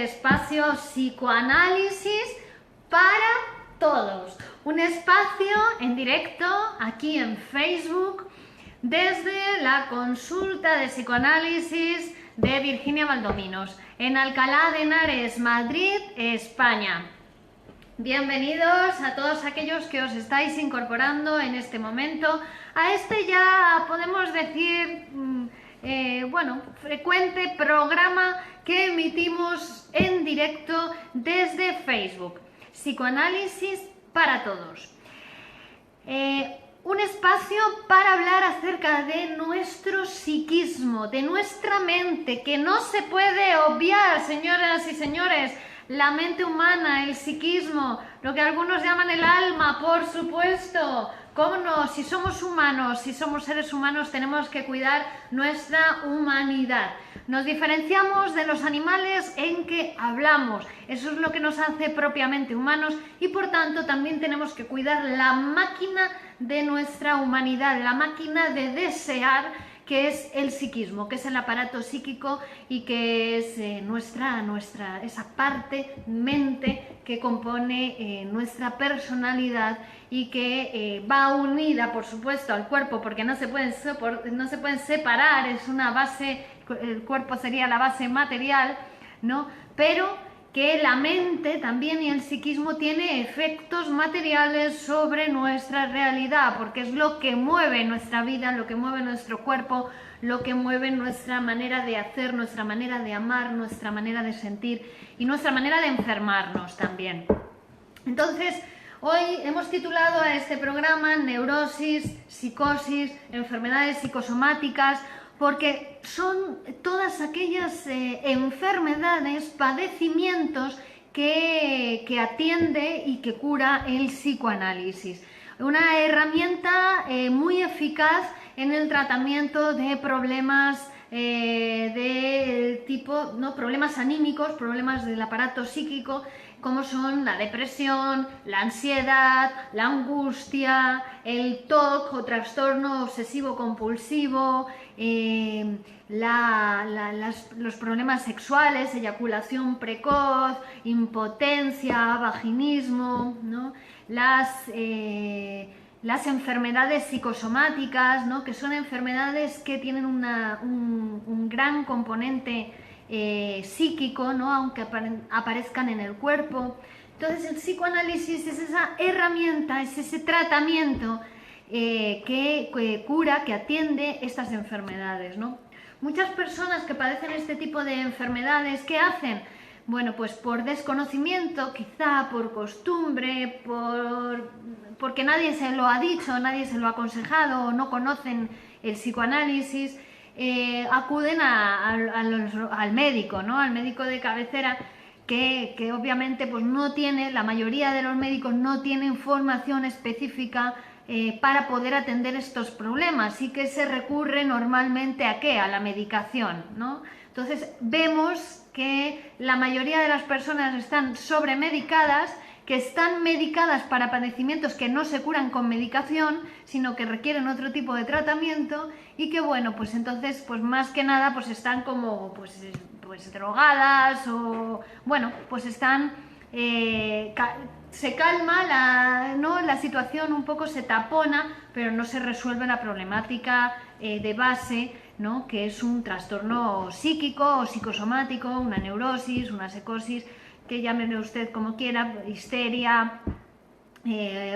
este espacio Psicoanálisis para todos. Un espacio en directo aquí en Facebook desde la consulta de psicoanálisis de Virginia Valdominos en Alcalá de Henares, Madrid, España. Bienvenidos a todos aquellos que os estáis incorporando en este momento a este ya podemos decir frecuente programa que emitimos en directo desde Facebook, Psicoanálisis para todos. Un espacio para hablar acerca de nuestro psiquismo, de nuestra mente, que no se puede obviar, señoras y señores. La mente humana, el psiquismo, lo que algunos llaman el alma, por supuesto. ¿Cómo no? Si somos humanos, si somos seres humanos, tenemos que cuidar nuestra humanidad. Nos diferenciamos de los animales en que hablamos. Eso es lo que nos hace propiamente humanos y por tanto también tenemos que cuidar la máquina de nuestra humanidad, la máquina de desear, que es el psiquismo, que es el aparato psíquico y que es esa parte mente que compone nuestra personalidad y que va unida, por supuesto, al cuerpo, porque no se pueden separar, es una base, el cuerpo sería la base material, ¿no? Pero que la mente también y el psiquismo tiene efectos materiales sobre nuestra realidad, porque es lo que mueve nuestra vida, lo que mueve nuestro cuerpo, lo que mueve nuestra manera de hacer, nuestra manera de amar, nuestra manera de sentir y nuestra manera de enfermarnos también. Entonces, hoy hemos titulado a este programa Neurosis, Psicosis, Enfermedades psicosomáticas, porque son todas aquellas enfermedades, padecimientos que atiende y que cura el psicoanálisis. Una herramienta muy eficaz en el tratamiento de problemas de tipo, ¿no? Problemas anímicos, problemas del aparato psíquico, como son la depresión, la ansiedad, la angustia, el TOC o trastorno obsesivo compulsivo, los problemas sexuales, eyaculación precoz, impotencia, vaginismo, ¿no? Las enfermedades psicosomáticas, ¿no? Que son enfermedades que tienen un gran componente psíquico, ¿no? Aunque aparezcan en el cuerpo. Entonces el psicoanálisis es esa herramienta, es ese tratamiento que cura, que atiende estas enfermedades, ¿no? Muchas personas que padecen este tipo de enfermedades, ¿qué hacen? Bueno, pues por desconocimiento, quizá por costumbre, porque nadie se lo ha dicho, nadie se lo ha aconsejado o no conocen el psicoanálisis, acuden al médico, ¿no? Al médico de cabecera que obviamente pues no tiene, la mayoría de los médicos no tienen formación específica para poder atender estos problemas y que se recurre normalmente ¿a qué? A la medicación, ¿no? Entonces vemos que la mayoría de las personas están sobremedicadas, que están medicadas para padecimientos que no se curan con medicación, sino que requieren otro tipo de tratamiento y que bueno, pues entonces pues más que nada pues están como pues drogadas o bueno, pues están se calma la situación, un poco se tapona, pero no se resuelve la problemática de base, ¿no? Que es un trastorno psíquico o psicosomático, una neurosis, una psicosis, que llámelo usted como quiera, histeria,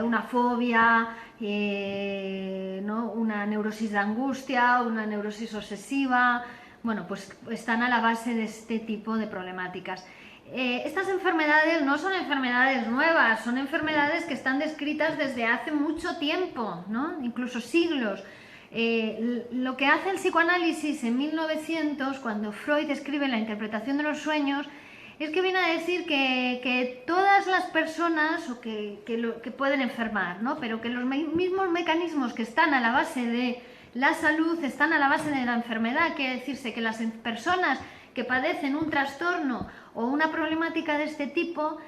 una fobia, ¿no? Una neurosis de angustia, una neurosis obsesiva. Bueno, pues están a la base de este tipo de problemáticas. Estas enfermedades no son enfermedades nuevas, son enfermedades que están descritas desde hace mucho tiempo, ¿no? Incluso siglos. Lo que hace el psicoanálisis en 1900, cuando Freud escribe la interpretación de los sueños, es que viene a decir que todas las personas que pueden enfermar, ¿no? Pero que los mismos mecanismos que están a la base de la salud están a la base de la enfermedad. Quiere decirse que las personas que padecen un trastorno o una problemática de este tipo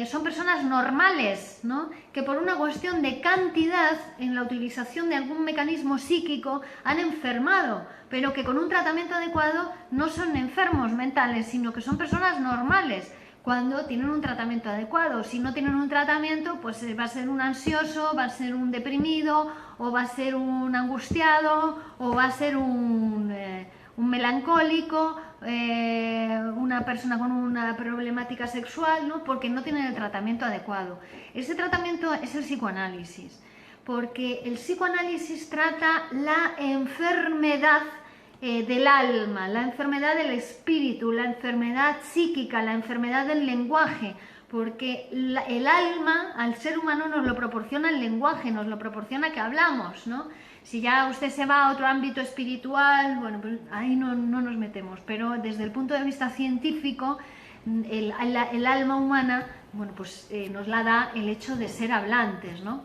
son personas normales, ¿no? Que por una cuestión de cantidad en la utilización de algún mecanismo psíquico han enfermado, pero que con un tratamiento adecuado no son enfermos mentales, sino que son personas normales cuando tienen un tratamiento adecuado. Si no tienen un tratamiento, pues va a ser un ansioso, va a ser un deprimido, o va a ser un angustiado, o va a ser un melancólico, una persona con una problemática sexual, ¿no? Porque no tienen el tratamiento adecuado. Ese tratamiento es el psicoanálisis, porque el psicoanálisis trata la enfermedad del alma, la enfermedad del espíritu, la enfermedad psíquica, la enfermedad del lenguaje, porque el alma al ser humano nos lo proporciona el lenguaje, nos lo proporciona que hablamos, ¿no? Si ya usted se va a otro ámbito espiritual, bueno, pues ahí no nos metemos, pero desde el punto de vista científico, el alma humana, bueno, pues nos la da el hecho de ser hablantes, ¿no?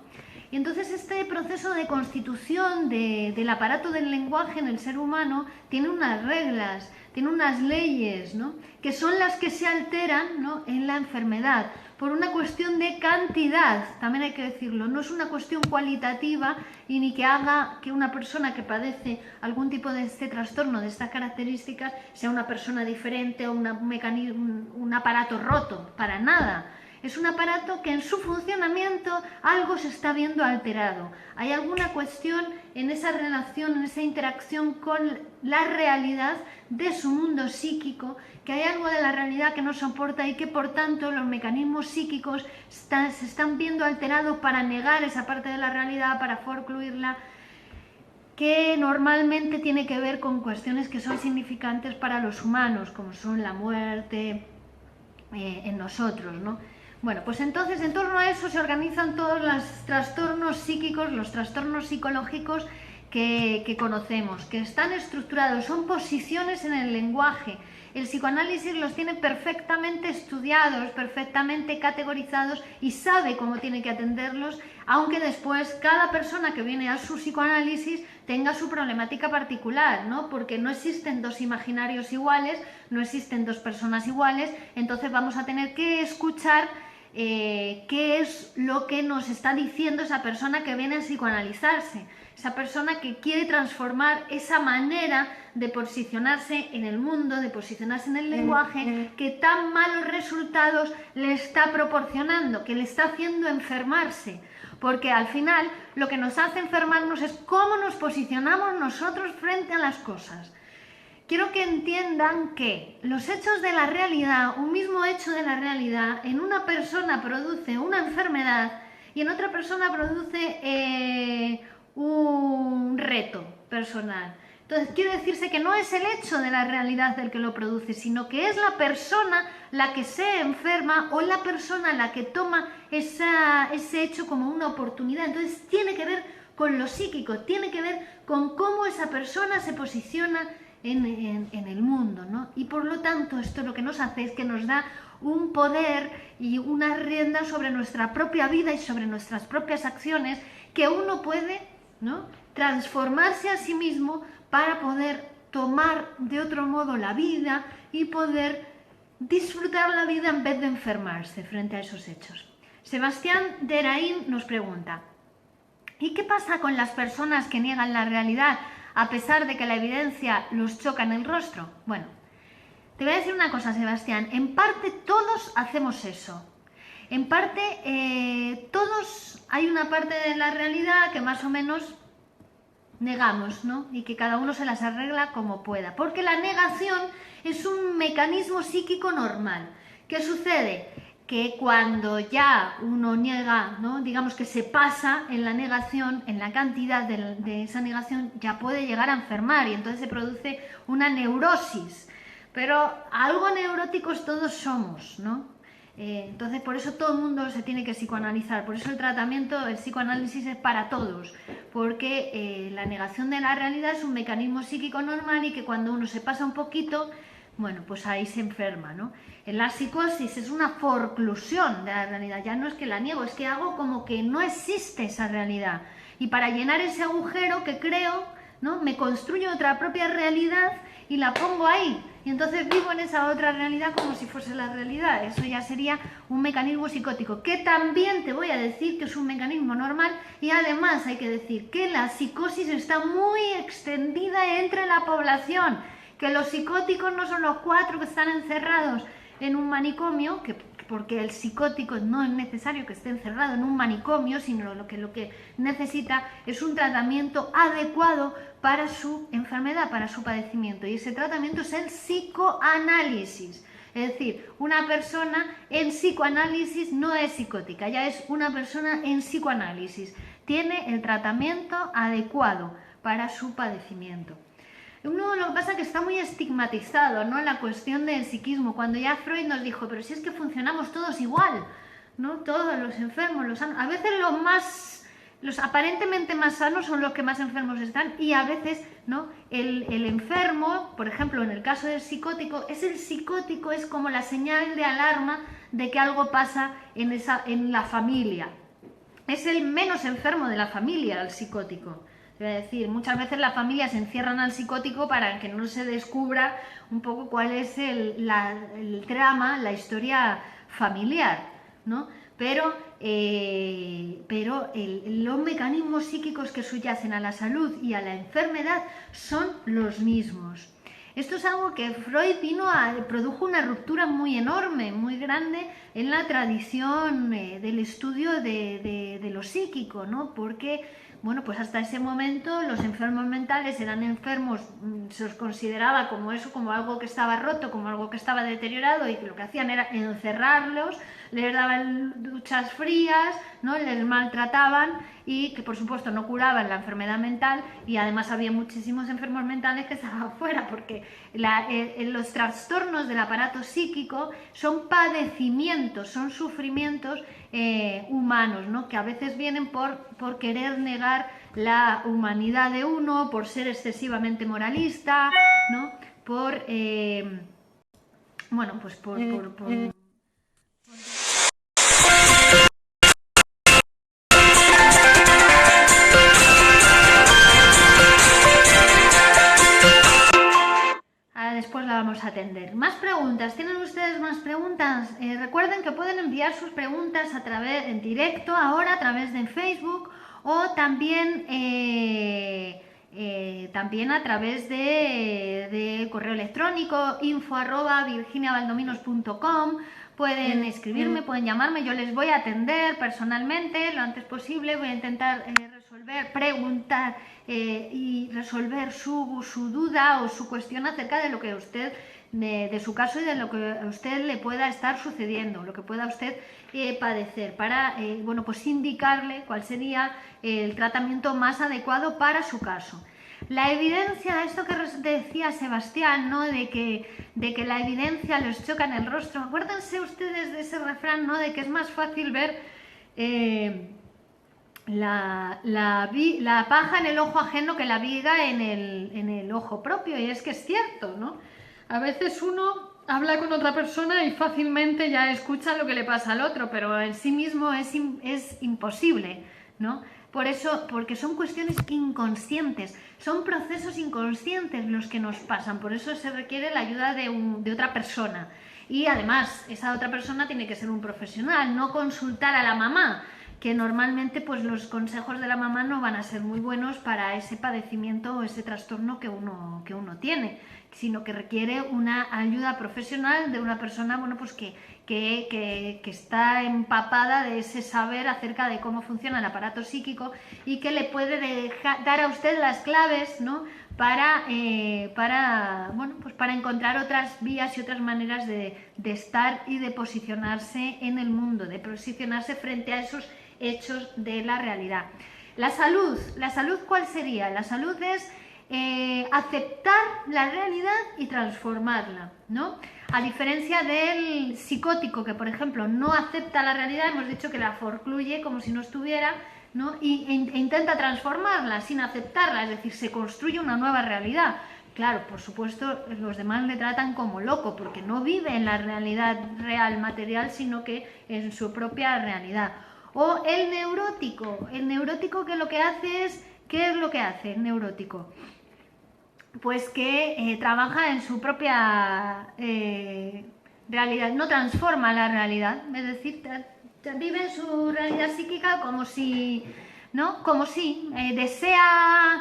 Y entonces este proceso de constitución del aparato del lenguaje en el ser humano tiene unas reglas, tiene unas leyes, ¿no? Que son las que se alteran, ¿no? En la enfermedad, por una cuestión de cantidad, también hay que decirlo, no es una cuestión cualitativa y ni que haga que una persona que padece algún tipo de este trastorno, de estas características, sea una persona diferente o un aparato roto, para nada. Es un aparato que en su funcionamiento algo se está viendo alterado. Hay alguna cuestión en esa relación, en esa interacción con la realidad de su mundo psíquico, que hay algo de la realidad que no soporta y que por tanto los mecanismos psíquicos se están viendo alterados para negar esa parte de la realidad, para forcluirla, que normalmente tiene que ver con cuestiones que son significantes para los humanos, como son la muerte en nosotros, ¿no? Bueno, pues entonces en torno a eso se organizan todos los trastornos psíquicos, los trastornos psicológicos que conocemos, que están estructurados, son posiciones en el lenguaje. El psicoanálisis los tiene perfectamente estudiados, perfectamente categorizados y sabe cómo tiene que atenderlos, aunque después cada persona que viene a su psicoanálisis tenga su problemática particular, ¿no? Porque no existen dos imaginarios iguales, no existen dos personas iguales, entonces vamos a tener que escuchar qué es lo que nos está diciendo esa persona que viene a psicoanalizarse, esa persona que quiere transformar esa manera de posicionarse en el mundo, de posicionarse en el lenguaje, que tan malos resultados le está proporcionando, que le está haciendo enfermarse. Porque al final lo que nos hace enfermarnos es cómo nos posicionamos nosotros frente a las cosas. Quiero que entiendan que los hechos de la realidad, un mismo hecho de la realidad, en una persona produce una enfermedad y en otra persona produce un reto personal. Entonces quiere decirse que no es el hecho de la realidad el que lo produce, sino que es la persona la que se enferma o la persona la que toma ese hecho como una oportunidad. Entonces tiene que ver con lo psíquico, tiene que ver con cómo esa persona se posiciona en el mundo, ¿no? Y por lo tanto esto lo que nos hace es que nos da un poder y una rienda sobre nuestra propia vida y sobre nuestras propias acciones, que uno puede, ¿no?, transformarse a sí mismo para poder tomar de otro modo la vida y poder disfrutar la vida en vez de enfermarse frente a esos hechos. Sebastián Derain nos pregunta: ¿y qué pasa con las personas que niegan la realidad a pesar de que la evidencia los choca en el rostro? Bueno, te voy a decir una cosa, Sebastián, en parte todos hacemos eso. En parte todos, hay una parte de la realidad que más o menos negamos, ¿no? Y que cada uno se las arregla como pueda, porque la negación es un mecanismo psíquico normal. ¿Qué sucede? Que cuando ya uno niega, ¿no?, digamos que se pasa en la negación, en la cantidad de esa negación, ya puede llegar a enfermar y entonces se produce una neurosis. Pero algo neuróticos todos somos, ¿no? Entonces por eso todo el mundo se tiene que psicoanalizar, por eso el tratamiento, el psicoanálisis es para todos, porque la negación de la realidad es un mecanismo psíquico normal y que cuando uno se pasa un poquito, bueno, pues ahí se enferma, ¿no? En la psicosis es una forclusión de la realidad, ya no es que la niego, es que hago como que no existe esa realidad. Y para llenar ese agujero que creo, ¿no? Me construyo otra propia realidad y la pongo ahí. Y entonces vivo en esa otra realidad como si fuese la realidad. Eso ya sería un mecanismo psicótico, que también te voy a decir que es un mecanismo normal. Y además hay que decir que la psicosis está muy extendida entre la población, que los psicóticos no son los 4 que están encerrados en un manicomio, porque el psicótico no es necesario que esté encerrado en un manicomio, sino lo que necesita es un tratamiento adecuado para su enfermedad, para su padecimiento. Y ese tratamiento es el psicoanálisis. Es decir, una persona en psicoanálisis no es psicótica, ya es una persona en psicoanálisis. Tiene el tratamiento adecuado para su padecimiento. Lo que pasa es que está muy estigmatizado, ¿no?, la cuestión del psiquismo, cuando ya Freud nos dijo, pero si es que funcionamos todos igual, ¿no? Todos los enfermos, los sanos. A veces los aparentemente más sanos son los que más enfermos están, y a veces, ¿no?, el enfermo, por ejemplo, en el caso del psicótico, el psicótico es como la señal de alarma de que algo pasa en la familia. Es el menos enfermo de la familia, el psicótico. Es decir, muchas veces las familias encierran al psicótico para que no se descubra un poco cuál es el trama, la historia familiar, ¿no? Pero los mecanismos psíquicos que subyacen a la salud y a la enfermedad son los mismos. Esto es algo que Freud produjo una ruptura muy enorme, muy grande en la tradición del estudio de lo psíquico, ¿no? Porque, bueno, pues hasta ese momento los enfermos mentales eran enfermos, se los consideraba como eso, como algo que estaba roto, como algo que estaba deteriorado, y lo que hacían era encerrarlos, les daban duchas frías, ¿no?, les maltrataban, y que por supuesto no curaban la enfermedad mental, y además había muchísimos enfermos mentales que estaban fuera, porque los trastornos del aparato psíquico son padecimientos, son sufrimientos humanos, ¿no?, que a veces vienen por querer negar la humanidad de uno, por ser excesivamente moralista, ¿no?, bueno, pues por después la vamos a atender. Más preguntas. ¿Tienen ustedes más preguntas? Recuerden que pueden enviar sus preguntas en directo ahora a través de Facebook, o también a través de correo electrónico info@virginiabaldominos.com. Pueden escribirme, pueden llamarme, yo les voy a atender personalmente lo antes posible. Voy a intentar preguntar y resolver su duda o su cuestión acerca de lo que usted, de su caso, y de lo que a usted le pueda estar sucediendo, lo que pueda usted padecer, para bueno, pues indicarle cuál sería el tratamiento más adecuado para su caso. La evidencia, esto que decía Sebastián, ¿no?, de que la evidencia les choca en el rostro. Acuérdense ustedes de ese refrán, ¿no?, de que es más fácil ver la paja en el ojo ajeno que la viga en el ojo propio. Y es que es cierto, ¿no? A veces uno habla con otra persona y fácilmente ya escucha lo que le pasa al otro, pero en sí mismo es imposible, ¿no? Por eso, porque son cuestiones inconscientes, son procesos inconscientes los que nos pasan, por eso se requiere la ayuda de otra persona. Y además, esa otra persona tiene que ser un profesional, no consultar a la mamá, que normalmente pues los consejos de la mamá no van a ser muy buenos para ese padecimiento o ese trastorno que uno tiene, sino que requiere una ayuda profesional de una persona, bueno, pues que está empapada de ese saber acerca de cómo funciona el aparato psíquico, y que le puede dar a usted las claves, ¿no?, para encontrar otras vías y otras maneras de estar y de posicionarse en el mundo, de posicionarse frente a esos hechos de la realidad. La salud, ¿cuál sería? La salud es aceptar la realidad y transformarla, ¿no? A diferencia del psicótico, que por ejemplo no acepta la realidad, hemos dicho que la forcluye como si no estuviera, ¿no?, e intenta transformarla sin aceptarla, es decir, se construye una nueva realidad. Claro, por supuesto, los demás le tratan como loco, porque no vive en la realidad real material, sino que en su propia realidad. O el neurótico que lo que hace es ¿Qué es lo que hace el neurótico? Pues que trabaja en su propia realidad, no transforma la realidad, es decir, vive en su realidad psíquica como si, ¿no? Como si desea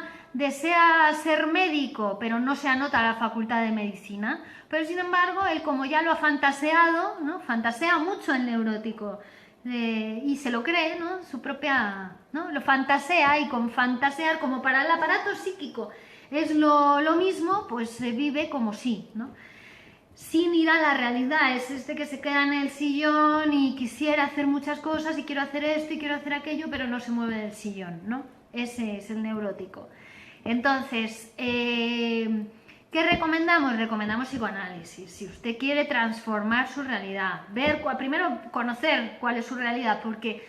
ser médico, pero no se anota a la facultad de medicina. Pero sin embargo, él como ya lo ha fantaseado, ¿no? Fantasea mucho el neurótico y se lo cree, ¿no? Su propia, ¿no? Lo fantasea, y con fantasear, como para el aparato psíquico es lo mismo, pues se vive como sí, ¿no? Sin ir a la realidad. Es este que se queda en el sillón y quisiera hacer muchas cosas y quiero hacer esto y quiero hacer aquello, pero no se mueve del sillón, ¿no? Ese es el neurótico. Entonces, ¿qué recomendamos? Recomendamos psicoanálisis. Si usted quiere transformar su realidad, primero conocer cuál es su realidad, porque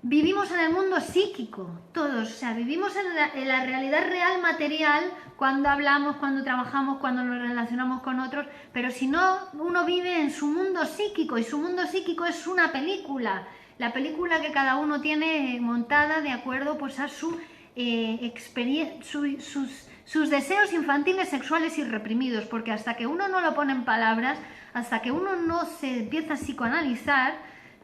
vivimos en el mundo psíquico, todos, o sea, vivimos en la realidad real material cuando hablamos, cuando trabajamos, cuando nos relacionamos con otros, pero si no, uno vive en su mundo psíquico, y su mundo psíquico es una película, la película que cada uno tiene montada de acuerdo pues a su sus deseos infantiles, sexuales y reprimidos, porque hasta que uno no lo pone en palabras, hasta que uno no se empieza a psicoanalizar,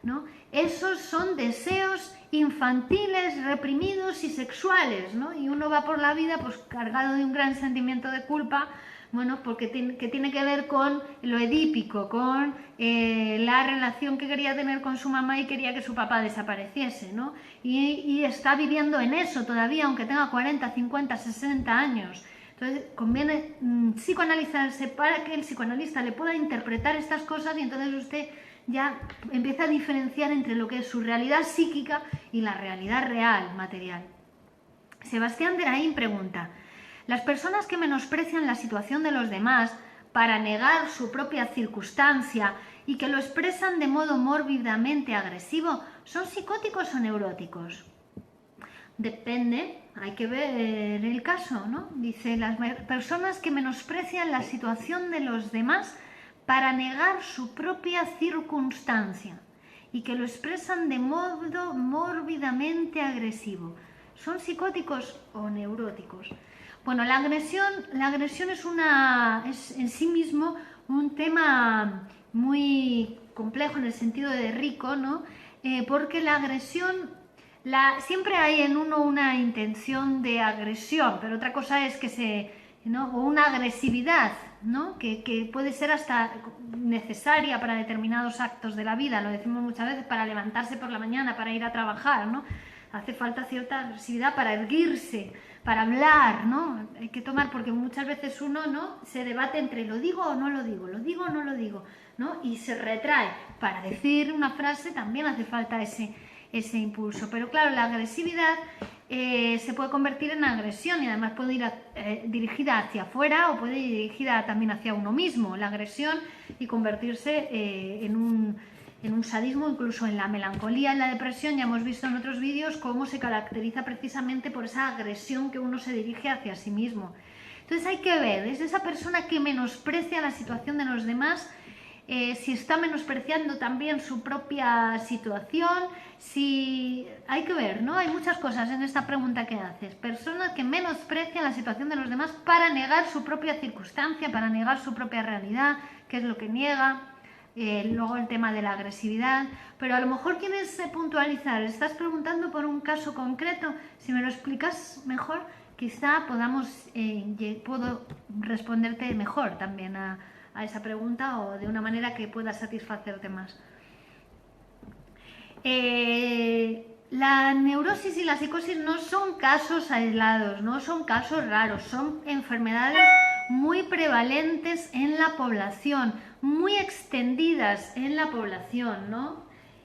¿no? Esos son deseos infantiles, reprimidos y sexuales, ¿no? Y uno va por la vida pues cargado de un gran sentimiento de culpa, bueno, porque tiene que ver con lo edípico, con la relación que quería tener con su mamá y quería que su papá desapareciese, ¿no? Y está viviendo en eso todavía, aunque tenga 40, 50, 60 años. Entonces conviene psicoanalizarse para que el psicoanalista le pueda interpretar estas cosas, y entonces usted ya empieza a diferenciar entre lo que es su realidad psíquica y la realidad real, material. Sebastián Deraín pregunta: ¿las personas que menosprecian la situación de los demás para negar su propia circunstancia y que lo expresan de modo mórbidamente agresivo son psicóticos o neuróticos? Depende, hay que ver el caso, ¿no? Dice: las personas que menosprecian la situación de los demás para negar su propia circunstancia y que lo expresan de modo mórbidamente agresivo, ¿son psicóticos o neuróticos? Bueno, la agresión es en sí mismo un tema muy complejo en el sentido de rico, ¿no? Porque la agresión, siempre hay en uno una intención de agresión, pero otra cosa es que o una agresividad, ¿no? Que puede ser hasta necesaria para determinados actos de la vida, lo decimos muchas veces, para levantarse por la mañana, para ir a trabajar, ¿no? Hace falta cierta agresividad para erguirse, para hablar, ¿no? Hay que tomar, porque muchas veces uno, ¿no?, se debate entre lo digo o no lo digo, lo digo o no lo digo, ¿no? Y se retrae. Para decir una frase también hace falta ese impulso. Pero claro, la agresividad se puede convertir en agresión, y además puede ir dirigida hacia afuera o puede ir dirigida también hacia uno mismo, la agresión, y convertirse en un sadismo, incluso en la melancolía, en la depresión. Ya hemos visto en otros vídeos cómo se caracteriza precisamente por esa agresión que uno se dirige hacia sí mismo. Entonces hay que ver, es esa persona que menosprecia la situación de los demás, si está menospreciando también su propia situación, si hay que ver, ¿no? Hay muchas cosas en esta pregunta que haces. Personas que menosprecian la situación de los demás para negar su propia circunstancia, para negar su propia realidad, qué es lo que niega. Luego el tema de la agresividad, pero a lo mejor quieres puntualizar, estás preguntando por un caso concreto. Si me lo explicas mejor, quizá puedo responderte mejor también a esa pregunta, o de una manera que pueda satisfacerte más. La neurosis y la psicosis no son casos aislados, no son casos raros, son enfermedades muy prevalentes en la población, muy extendidas en la población, ¿no?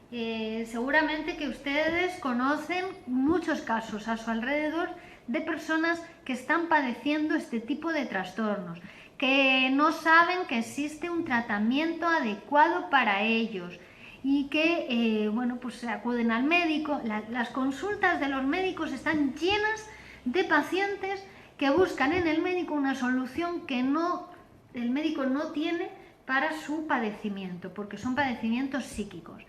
Seguramente que ustedes conocen muchos casos a su alrededor de personas que están padeciendo este tipo de trastornos, que no saben que existe un tratamiento adecuado para ellos, y que, bueno, pues se acuden al médico. Las consultas de los médicos están llenas de pacientes que buscan en el médico una solución que el médico no tiene para su padecimiento, porque son padecimientos psíquicos,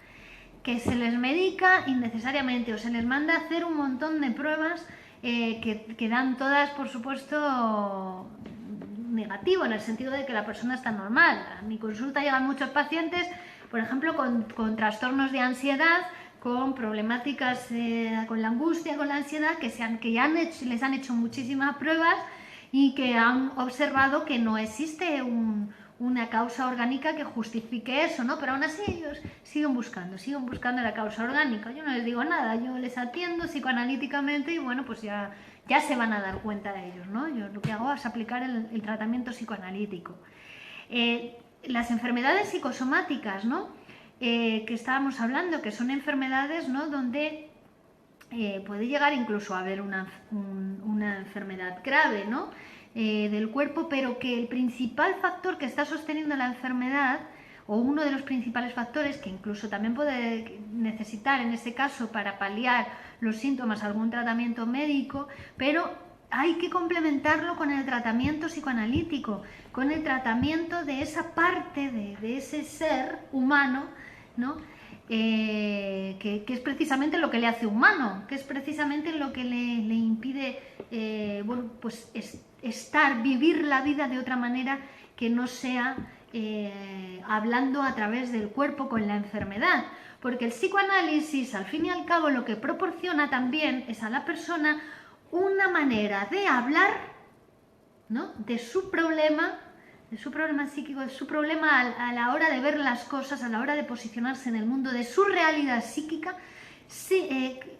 que se les medica innecesariamente o se les manda a hacer un montón de pruebas que dan todas, por supuesto, negativo, en el sentido de que la persona está normal. A mi consulta llegan muchos pacientes, por ejemplo, con trastornos de ansiedad, con problemáticas con la angustia, con la ansiedad, que ya les han hecho muchísimas pruebas y que han observado que no existe una causa orgánica que justifique eso, ¿no? Pero aún así ellos siguen buscando la causa orgánica. Yo no les digo nada, yo les atiendo psicoanalíticamente y bueno, pues ya se van a dar cuenta de ellos, ¿no? Yo lo que hago es aplicar el tratamiento psicoanalítico. Las enfermedades psicosomáticas, ¿no? Que estábamos hablando, que son enfermedades, ¿no? Donde puede llegar incluso a haber una enfermedad grave, ¿no? Del cuerpo, pero que el principal factor que está sosteniendo la enfermedad, o uno de los principales factores que incluso también puede necesitar en ese caso para paliar los síntomas algún tratamiento médico, pero hay que complementarlo con el tratamiento psicoanalítico, con el tratamiento de esa parte de ese ser humano, ¿no? Que es precisamente lo que le hace humano, que es precisamente lo que le impide bueno, pues vivir la vida de otra manera que no sea hablando a través del cuerpo con la enfermedad. Porque el psicoanálisis, al fin y al cabo, lo que proporciona también es a la persona una manera de hablar, ¿no? de su problema psíquico, de su problema a la hora de ver las cosas, a la hora de posicionarse en el mundo, de su realidad psíquica,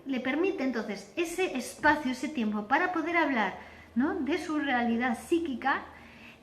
le permite entonces ese espacio, ese tiempo para poder hablar, ¿no? de su realidad psíquica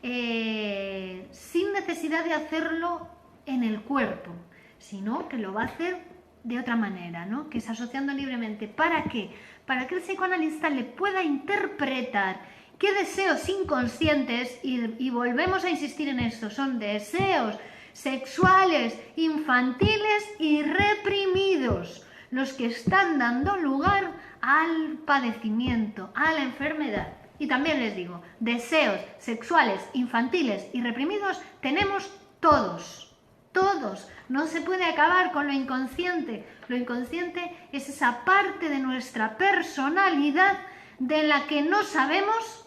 sin necesidad de hacerlo en el cuerpo, sino que lo va a hacer de otra manera, ¿no? que es asociando libremente. ¿Para qué? Para que el psicoanalista le pueda interpretar qué deseos inconscientes, y volvemos a insistir en esto, son deseos sexuales, infantiles y reprimidos, los que están dando lugar al padecimiento, a la enfermedad. Y también les digo, deseos sexuales, infantiles y reprimidos tenemos todos, todos. No se puede acabar con lo inconsciente. Lo inconsciente es esa parte de nuestra personalidad de la que no sabemos,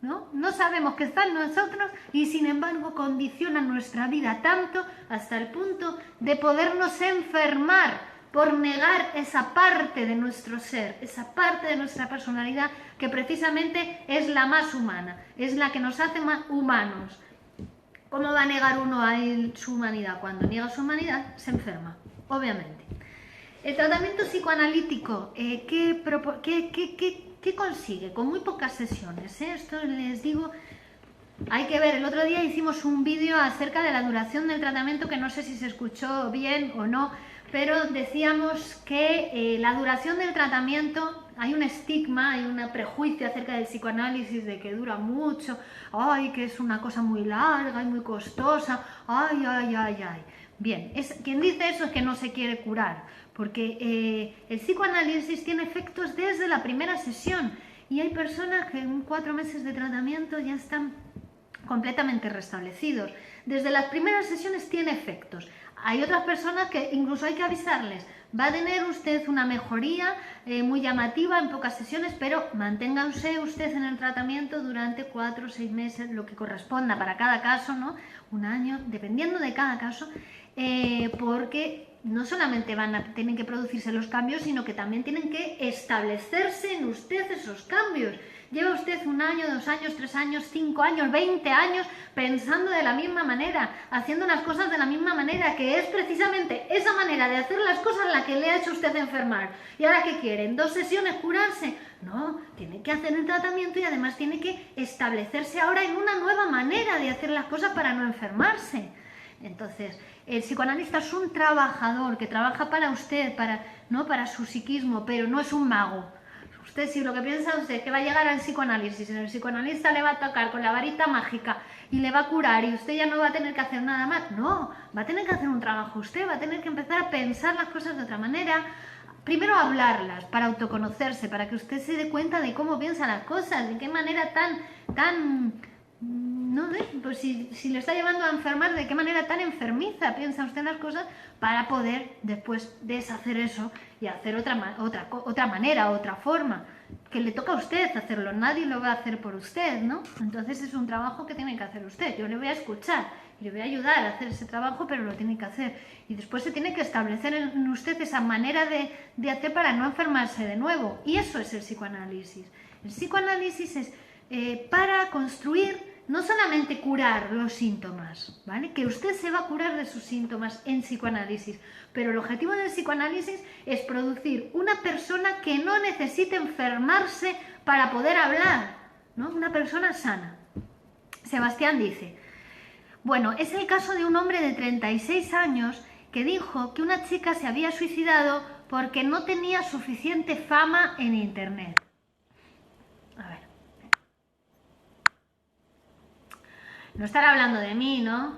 no sabemos que está en nosotros y sin embargo condiciona nuestra vida tanto hasta el punto de podernos enfermar por negar esa parte de nuestro ser, esa parte de nuestra personalidad que precisamente es la más humana, es la que nos hace más humanos. ¿Cómo va a negar uno a él su humanidad? Cuando niega su humanidad se enferma, obviamente. El tratamiento psicoanalítico, ¿qué consigue? Con muy pocas sesiones, Esto les digo, hay que ver. El otro día hicimos un vídeo acerca de la duración del tratamiento, que no sé si se escuchó bien o no, pero decíamos que la duración del tratamiento, hay un estigma, hay un prejuicio acerca del psicoanálisis de que dura mucho, ay, que es una cosa muy larga y muy costosa, ay. Bien, quien dice eso es que no se quiere curar, porque el psicoanálisis tiene efectos desde la primera sesión y hay personas que en 4 meses de tratamiento ya están completamente restablecidos. Desde las primeras sesiones tiene efectos. Hay otras personas que incluso hay que avisarles, va a tener usted una mejoría muy llamativa en pocas sesiones, pero manténgase usted en el tratamiento durante 4 o 6 meses, lo que corresponda para cada caso, ¿no? 1 año, dependiendo de cada caso, porque no solamente tienen que producirse los cambios, sino que también tienen que establecerse en usted esos cambios. Lleva usted 1 año, 2 años, 3 años, 5 años, 20 años pensando de la misma manera, haciendo las cosas de la misma manera, que es precisamente esa manera de hacer las cosas la que le ha hecho usted enfermar. ¿Y ahora qué quiere? ¿En 2 sesiones curarse? No, tiene que hacer el tratamiento y además tiene que establecerse ahora en una nueva manera de hacer las cosas para no enfermarse. Entonces, el psicoanalista es un trabajador que trabaja para usted, para su psiquismo, pero no es un mago. Usted, si lo que piensa usted es que va a llegar al psicoanálisis, el psicoanalista le va a tocar con la varita mágica y le va a curar y usted ya no va a tener que hacer nada más, no, va a tener que hacer un trabajo usted, va a tener que empezar a pensar las cosas de otra manera, primero hablarlas para autoconocerse, para que usted se dé cuenta de cómo piensa las cosas, de qué manera no sé, pues si le está llevando a enfermar, de qué manera tan enfermiza piensa usted las cosas, para poder después deshacer eso y hacer otra manera, otra forma. que le toca a usted hacerlo, nadie lo va a hacer por usted, ¿no? Entonces es un trabajo que tiene que hacer usted. Yo le voy a escuchar y le voy a ayudar a hacer ese trabajo, pero lo tiene que hacer. Y después se tiene que establecer en usted esa manera de hacer para no enfermarse de nuevo. Y eso es el psicoanálisis. El psicoanálisis es para construir, no solamente curar los síntomas, ¿vale? Que usted se va a curar de sus síntomas en psicoanálisis, pero el objetivo del psicoanálisis es producir una persona que no necesite enfermarse para poder hablar, ¿no? Una persona sana. Sebastián dice, bueno, es el caso de un hombre de 36 años que dijo que una chica se había suicidado porque no tenía suficiente fama en internet. A ver. No estará hablando de mí, ¿no?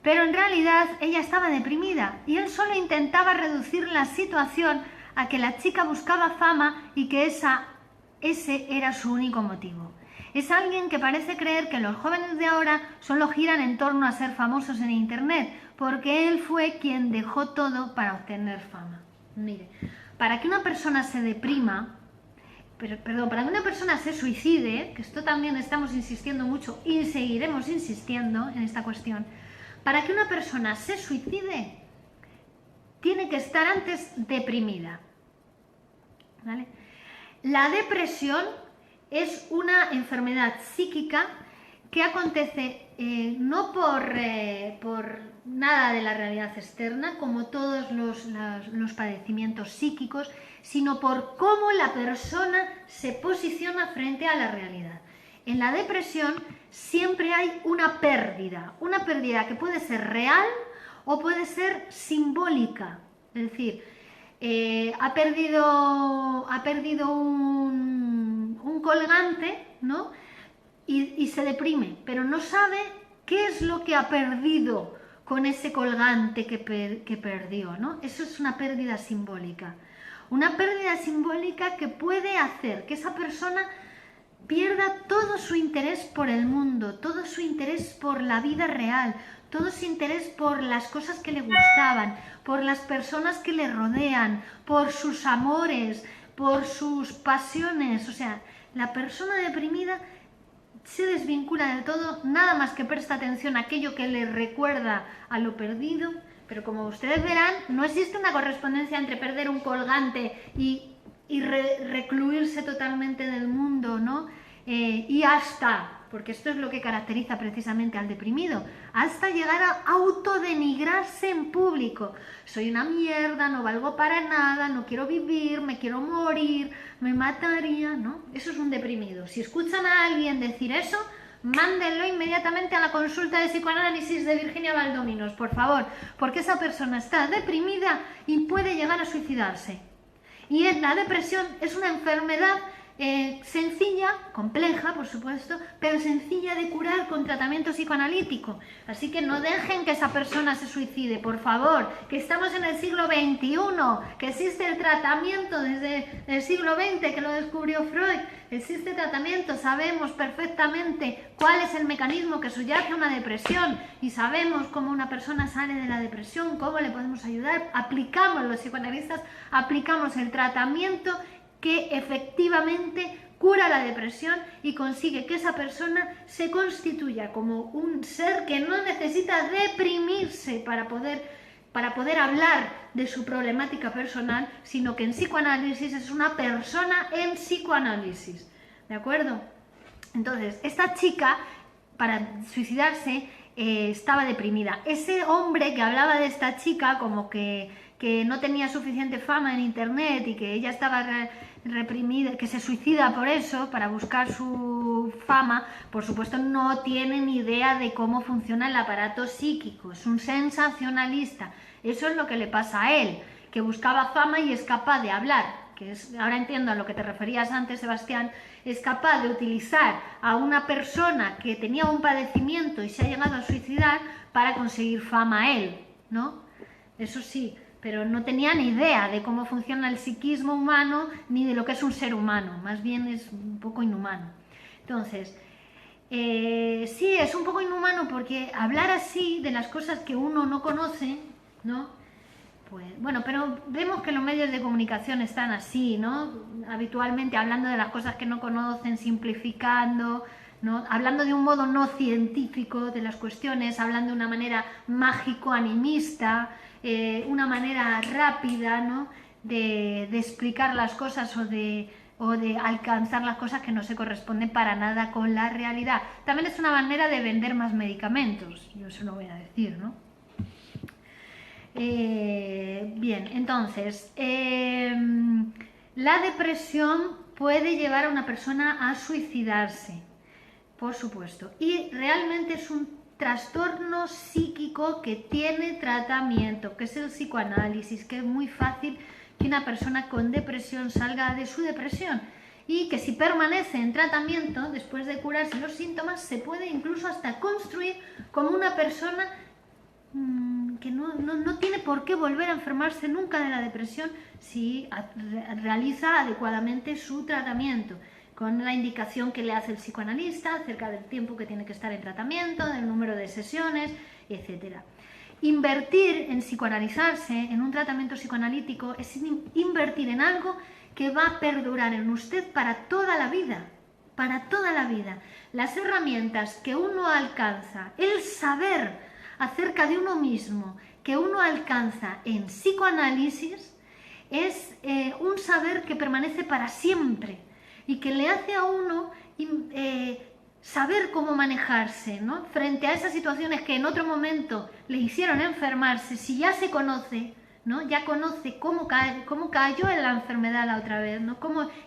Pero en realidad ella estaba deprimida y él solo intentaba reducir la situación a que la chica buscaba fama y que ese era su único motivo. Es alguien que parece creer que los jóvenes de ahora solo giran en torno a ser famosos en internet, porque él fue quien dejó todo para obtener fama. Mire, para que una persona se deprima, para que una persona se suicide, que esto también estamos insistiendo mucho y seguiremos insistiendo en esta cuestión, para que una persona se suicide, tiene que estar antes deprimida, ¿vale? La depresión es una enfermedad psíquica que acontece no por nada de la realidad externa, como todos los padecimientos psíquicos, sino por cómo la persona se posiciona frente a la realidad. En la depresión siempre hay una pérdida que puede ser real o puede ser simbólica, es decir, ha perdido un colgante, ¿no? Y se deprime, pero no sabe qué es lo que ha perdido con ese colgante que perdió, ¿no? Eso es una pérdida simbólica. Una pérdida simbólica que puede hacer que esa persona pierda todo su interés por el mundo, todo su interés por la vida real, todo su interés por las cosas que le gustaban, por las personas que le rodean, por sus amores, por sus pasiones. O sea, la persona deprimida se desvincula de todo, nada más que presta atención a aquello que le recuerda a lo perdido. Pero como ustedes verán, no existe una correspondencia entre perder un colgante y recluirse totalmente del mundo, ¿no? Y hasta, porque esto es lo que caracteriza precisamente al deprimido, hasta llegar a autodenigrarse en público. Soy una mierda, no valgo para nada, no quiero vivir, me quiero morir, me mataría, ¿no? Eso es un deprimido. Si escuchan a alguien decir eso, mándenlo inmediatamente a la consulta de psicoanálisis de Virginia Valdominos, por favor, porque esa persona está deprimida y puede llegar a suicidarse. Y la depresión es una enfermedad sencilla, compleja por supuesto, pero sencilla de curar con tratamiento psicoanalítico. Así que no dejen que esa persona se suicide, por favor, que estamos en el siglo XXI, que existe el tratamiento desde el siglo XX, que lo descubrió Freud. Existe tratamiento, sabemos perfectamente cuál es el mecanismo que subyace a una depresión y sabemos cómo una persona sale de la depresión, cómo le podemos ayudar. Aplicamos, los psicoanalistas, aplicamos el tratamiento que efectivamente cura la depresión y consigue que esa persona se constituya como un ser que no necesita deprimirse para poder hablar de su problemática personal, sino que en psicoanálisis es una persona en psicoanálisis, ¿de acuerdo? Entonces, esta chica, para suicidarse, estaba deprimida. Ese hombre que hablaba de esta chica como que no tenía suficiente fama en internet y que ella estaba reprimida, que se suicida por eso, para buscar su fama, por supuesto no tiene ni idea de cómo funciona el aparato psíquico, es un sensacionalista. Eso es lo que le pasa a él, que buscaba fama y es capaz de hablar, que es, ahora entiendo a lo que te referías antes, Sebastián, es capaz de utilizar a una persona que tenía un padecimiento y se ha llegado a suicidar para conseguir fama a él, ¿no? Eso sí, pero no tenía ni idea de cómo funciona el psiquismo humano ni de lo que es un ser humano, más bien es un poco inhumano. Entonces, sí, es un poco inhumano porque hablar así de las cosas que uno no conoce, ¿no? Pues, bueno, pero vemos que los medios de comunicación están así, ¿no? Habitualmente hablando de las cosas que no conocen, simplificando, ¿no? Hablando de un modo no científico de las cuestiones, hablando de una manera mágico-animista, una manera rápida, ¿no? de explicar las cosas o de alcanzar las cosas que no se corresponden para nada con la realidad. También es una manera de vender más medicamentos, yo eso lo voy a decir, ¿no? Bien, entonces, la depresión puede llevar a una persona a suicidarse, por supuesto, y realmente es un trastorno psíquico que tiene tratamiento, que es el psicoanálisis, que es muy fácil que una persona con depresión salga de su depresión y que si permanece en tratamiento, después de curarse los síntomas, se puede incluso hasta construir como una persona que no tiene por qué volver a enfermarse nunca de la depresión si realiza adecuadamente su tratamiento, con la indicación que le hace el psicoanalista acerca del tiempo que tiene que estar en tratamiento, del número de sesiones, etc. Invertir en psicoanalizarse, en un tratamiento psicoanalítico, es invertir en algo que va a perdurar en usted para toda la vida. Para toda la vida. Las herramientas que uno alcanza, el saber acerca de uno mismo que uno alcanza en psicoanálisis es un saber que permanece para siempre y que le hace a uno saber cómo manejarse, ¿no? Frente a esas situaciones que en otro momento le hicieron enfermarse. Si ya se conoce, ¿no? Ya conoce cómo cayó en la enfermedad la otra vez, ¿no?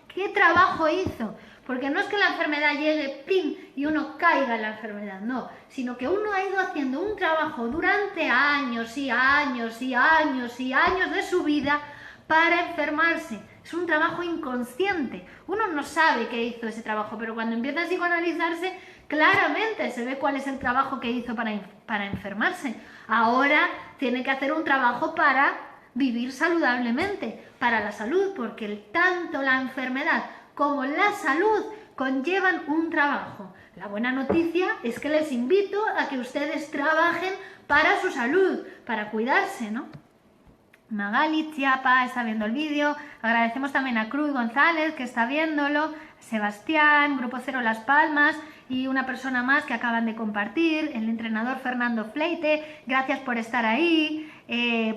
¿Qué trabajo hizo? Porque no es que la enfermedad llegue, ¡pim!, y uno caiga en la enfermedad, no, sino que uno ha ido haciendo un trabajo durante años y años y años y años de su vida para enfermarse. Es un trabajo inconsciente. Uno no sabe qué hizo ese trabajo, pero cuando empieza a psicoanalizarse, claramente se ve cuál es el trabajo que hizo para enfermarse. Ahora tiene que hacer un trabajo para vivir saludablemente, para la salud, porque tanto la enfermedad como la salud conllevan un trabajo. La buena noticia es que les invito a que ustedes trabajen para su salud, para cuidarse, ¿no? Magali Chiapa está viendo el vídeo. Agradecemos también a Cruz González, que está viéndolo, Sebastián, Grupo Cero Las Palmas y una persona más que acaban de compartir, el entrenador Fernando Fleite. Gracias por estar ahí.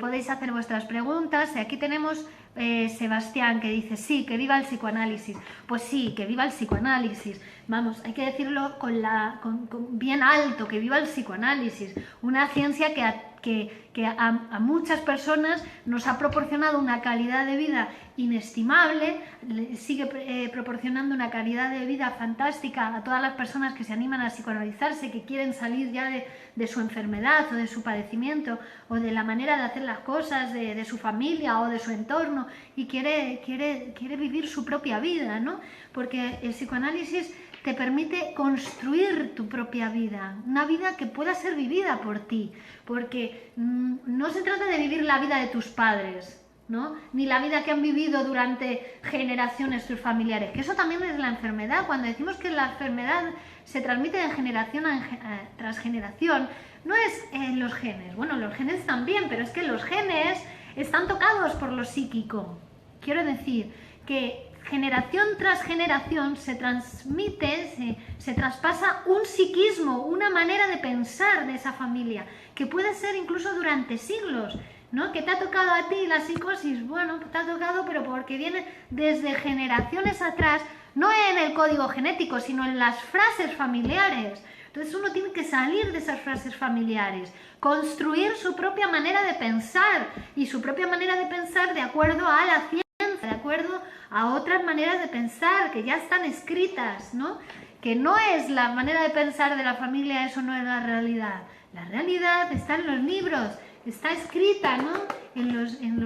Podéis hacer vuestras preguntas. Aquí tenemos Sebastián, que dice sí, que viva el psicoanálisis. Pues sí, que viva el psicoanálisis. Vamos, hay que decirlo bien alto, que viva el psicoanálisis. Una ciencia que a muchas personas nos ha proporcionado una calidad de vida inestimable, sigue proporcionando una calidad de vida fantástica a todas las personas que se animan a psicoanalizarse, que quieren salir ya de su enfermedad o de su padecimiento o de la manera de hacer las cosas de su familia o de su entorno y quiere vivir su propia vida, ¿no? Porque el psicoanálisis te permite construir tu propia vida, una vida que pueda ser vivida por ti, porque no se trata de vivir la vida de tus padres, ¿no? Ni la vida que han vivido durante generaciones tus familiares, que eso también es la enfermedad. Cuando decimos que la enfermedad se transmite de generación tras generación, no es los genes, bueno, los genes también, pero es que los genes están tocados por lo psíquico. Quiero decir que generación tras generación se transmite, se traspasa un psiquismo, una manera de pensar de esa familia, que puede ser incluso durante siglos, ¿no? Que te ha tocado a ti la psicosis, bueno, te ha tocado, pero porque viene desde generaciones atrás, no en el código genético, sino en las frases familiares. Entonces uno tiene que salir de esas frases familiares, construir su propia manera de pensar, y su propia manera de pensar de acuerdo a la ciencia, de acuerdo a otras maneras de pensar que ya están escritas, ¿no? Que no es la manera de pensar de la familia, eso no es la realidad. La realidad está en los libros, está escrita, ¿no? En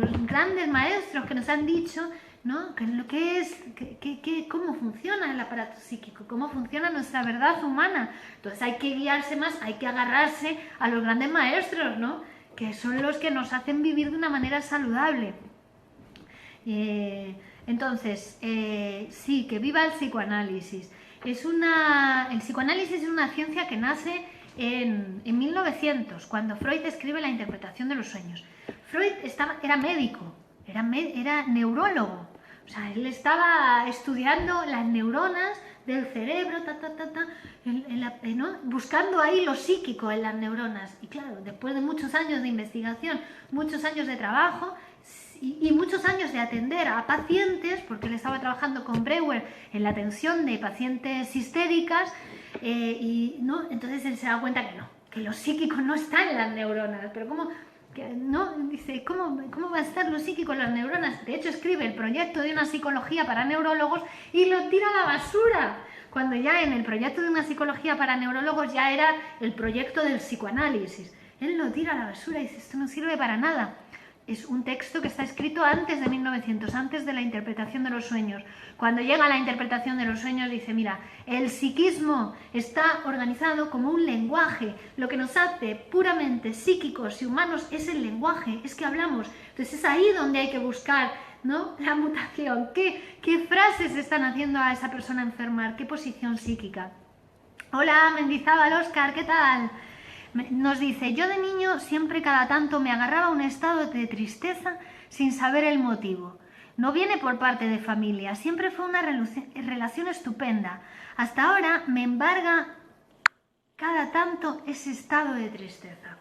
los grandes maestros que nos han dicho, ¿no? Cómo funciona el aparato psíquico, cómo funciona nuestra verdad humana. Entonces hay que guiarse más, hay que agarrarse a los grandes maestros, ¿no? Que son los que nos hacen vivir de una manera saludable. Entonces, sí, que viva el psicoanálisis. El psicoanálisis es una ciencia que nace en 1900, cuando Freud escribe La interpretación de los sueños. Freud era médico, era neurólogo. O sea, él estaba estudiando las neuronas del cerebro, ¿no? Buscando ahí lo psíquico en las neuronas. Y claro, después de muchos años de investigación, muchos años de trabajo y muchos años de atender a pacientes, porque él estaba trabajando con Breuer en la atención de pacientes histéricas, ¿no? Entonces él se da cuenta que lo psíquico no está en las neuronas. Pero ¿cómo? ¿No? Dice, ¿cómo va a estar lo psíquico en las neuronas? De hecho, escribe el proyecto de una psicología para neurólogos y lo tira a la basura. Cuando ya en el proyecto de una psicología para neurólogos ya era el proyecto del psicoanálisis. Él lo tira a la basura y dice, esto no sirve para nada. Es un texto que está escrito antes de 1900, antes de la interpretación de los sueños. Cuando llega a la interpretación de los sueños dice, mira, el psiquismo está organizado como un lenguaje. Lo que nos hace puramente psíquicos y humanos es el lenguaje, es que hablamos. Entonces es ahí donde hay que buscar, ¿no?, la mutación. ¿Qué frases están haciendo a esa persona enfermar? ¿Qué posición psíquica? Hola, Mendizábal, Óscar, ¿qué tal? Nos dice, yo de niño siempre cada tanto me agarraba a un estado de tristeza sin saber el motivo. No viene por parte de familia, siempre fue una relación estupenda. Hasta ahora me embarga cada tanto ese estado de tristeza.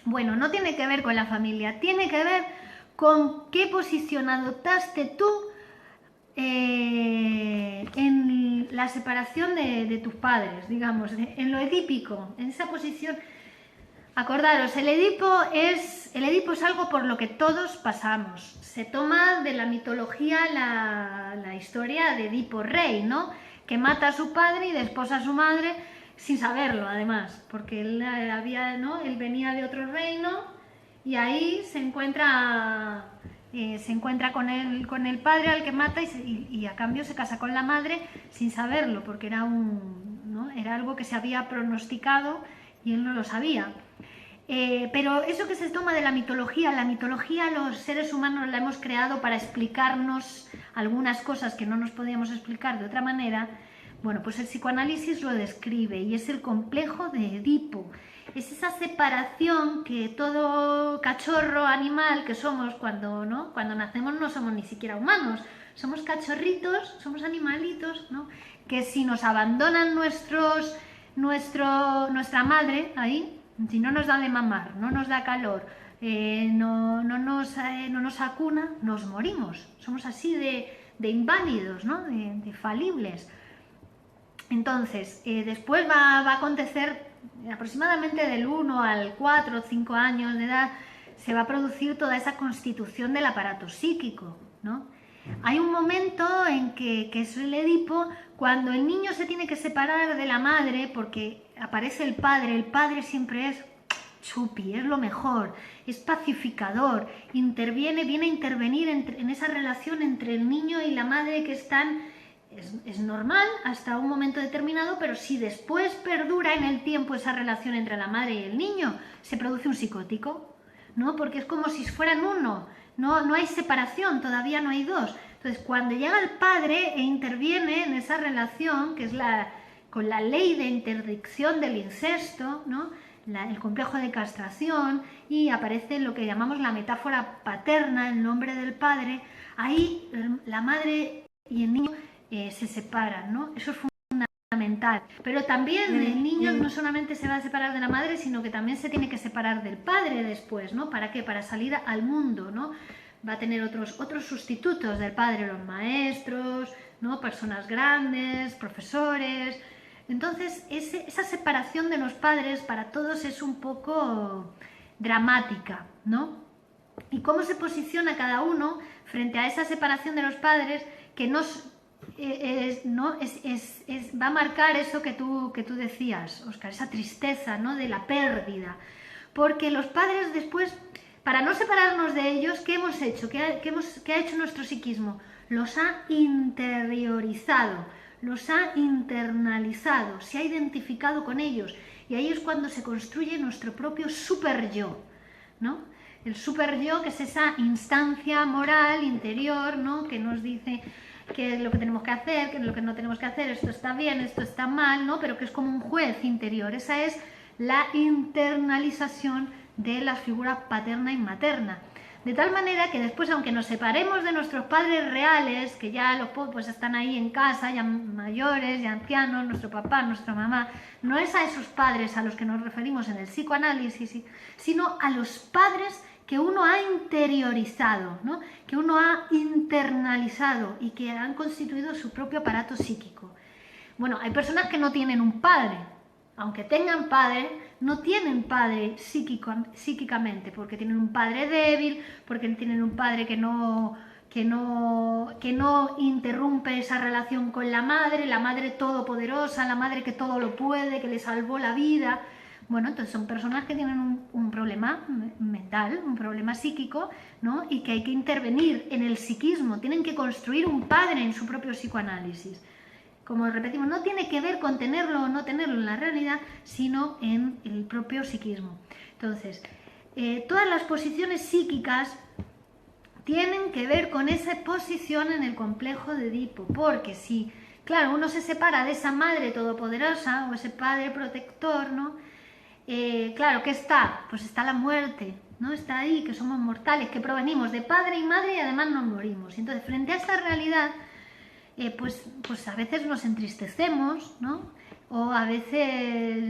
Bueno, no tiene que ver con la familia, tiene que ver con qué posición adoptaste tú en la separación de tus padres, digamos, en lo edípico, en esa posición. Acordaros, el Edipo es algo por lo que todos pasamos. Se toma de la mitología la historia de Edipo rey, ¿no?, que mata a su padre y desposa a su madre sin saberlo, además, porque él venía de otro reino y ahí se encuentra con el padre al que mata y a cambio se casa con la madre sin saberlo, porque era algo que se había pronosticado y él no lo sabía. Pero eso que se toma de la mitología los seres humanos la hemos creado para explicarnos algunas cosas que no nos podíamos explicar de otra manera. Bueno, pues el psicoanálisis lo describe y es el complejo de Edipo. Es esa separación que todo cachorro animal que somos cuando nacemos no somos ni siquiera humanos, somos cachorritos, somos animalitos, ¿no?, que si nos abandonan nuestra madre ahí, si no nos da de mamar, no nos da calor, no nos acuna, nos morimos. Somos así de inválidos, ¿no?, de falibles. Entonces, después va a acontecer, aproximadamente del 1 al 4 o 5 años de edad, se va a producir toda esa constitución del aparato psíquico, ¿no? Hay un momento en que es el Edipo, cuando el niño se tiene que separar de la madre porque aparece el padre siempre es chupi, es lo mejor, es pacificador, viene a intervenir en esa relación entre el niño y la madre que es normal hasta un momento determinado, pero si después perdura en el tiempo esa relación entre la madre y el niño, se produce un psicótico, ¿no? Porque es como si fueran uno, no hay separación, todavía no hay dos. Entonces, cuando llega el padre e interviene en esa relación, que es con la ley de interdicción del incesto, ¿no?, el complejo de castración, y aparece lo que llamamos la metáfora paterna, el nombre del padre, ahí la madre y el niño se separan, ¿no? Eso es fundamental. Pero también el niño no solamente se va a separar de la madre, sino que también se tiene que separar del padre después, ¿no? ¿Para qué? Para salir al mundo, ¿no? Va a tener otros sustitutos del padre, los maestros, ¿no?, personas grandes, profesores. Entonces, esa separación de los padres para todos es un poco dramática, ¿no? Y cómo se posiciona cada uno frente a esa separación de los padres que va a marcar eso que tú decías, Óscar, esa tristeza, ¿no?, de la pérdida. Porque los padres después, para no separarnos de ellos, ¿qué hemos hecho? ¿Qué ha hecho nuestro psiquismo? Los ha interiorizado, los ha internalizado, se ha identificado con ellos. Y ahí es cuando se construye nuestro propio super yo, ¿no? El super yo, que es esa instancia moral interior, ¿no?, que nos dice qué es lo que tenemos que hacer, qué es lo que no tenemos que hacer, esto está bien, esto está mal, ¿no?, pero que es como un juez interior. Esa es la internalización de la figura paterna y materna. De tal manera que después, aunque nos separemos de nuestros padres reales, que ya los pues están ahí en casa, ya mayores, ya ancianos, nuestro papá, nuestra mamá, no es a esos padres a los que nos referimos en el psicoanálisis, sino a los padres que uno ha interiorizado, ¿no? Que uno ha internalizado y que han constituido su propio aparato psíquico. Bueno, hay personas que no tienen un padre, aunque tengan padre, no tienen padre psíquicamente, porque tienen un padre débil, porque tienen un padre que no interrumpe esa relación con la madre todopoderosa, la madre que todo lo puede, que le salvó la vida. Bueno, entonces son personas que tienen un problema mental, un problema psíquico, ¿no? Y que hay que intervenir en el psiquismo, tienen que construir un padre en su propio psicoanálisis. Como repetimos, no tiene que ver con tenerlo o no tenerlo en la realidad, sino en el propio psiquismo. Entonces, todas las posiciones psíquicas tienen que ver con esa posición en el complejo de Edipo, porque si, claro, uno se separa de esa madre todopoderosa o ese padre protector, ¿no? Claro, ¿qué está? Pues está la muerte, ¿no? Está ahí, que somos mortales, que provenimos de padre y madre y además nos morimos. Y entonces, frente a esta realidad, pues a veces nos entristecemos, ¿no? O a veces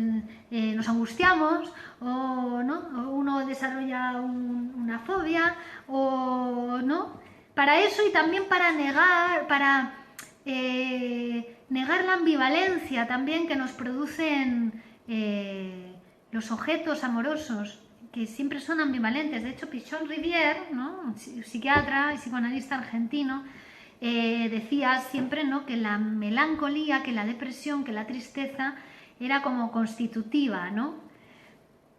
nos angustiamos, o, ¿no? O uno desarrolla una fobia, o ¿no? Para eso y también para negar la ambivalencia también que nos producen los objetos amorosos, que siempre son ambivalentes. De hecho, Pichon Rivière, ¿no? Psiquiatra y psicoanalista argentino, decía siempre, ¿no?, que la melancolía, que la depresión, que la tristeza era como constitutiva, ¿no?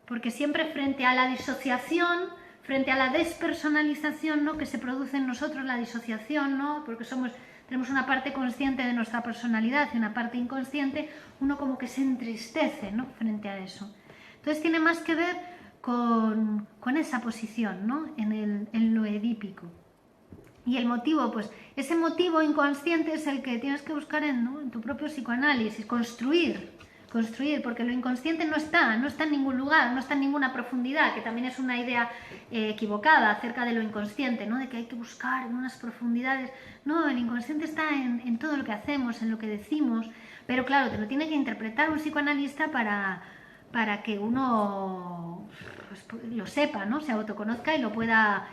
Porque siempre frente a la disociación, frente a la despersonalización, ¿no?, que se produce en nosotros, la disociación, ¿no?, porque tenemos una parte consciente de nuestra personalidad y una parte inconsciente, uno como que se entristece, ¿no?, frente a eso. Entonces tiene más que ver con esa posición, ¿no?, en lo edípico. Y el motivo, pues ese motivo inconsciente es el que tienes que buscar en tu propio psicoanálisis, construir, porque lo inconsciente no está en ningún lugar, no está en ninguna profundidad, que también es una idea equivocada acerca de lo inconsciente, ¿no? De que hay que buscar en unas profundidades. No, el inconsciente está en todo lo que hacemos, en lo que decimos, pero claro, te lo tiene que interpretar un psicoanalista para que uno pues, lo sepa, ¿no? Se autoconozca y lo pueda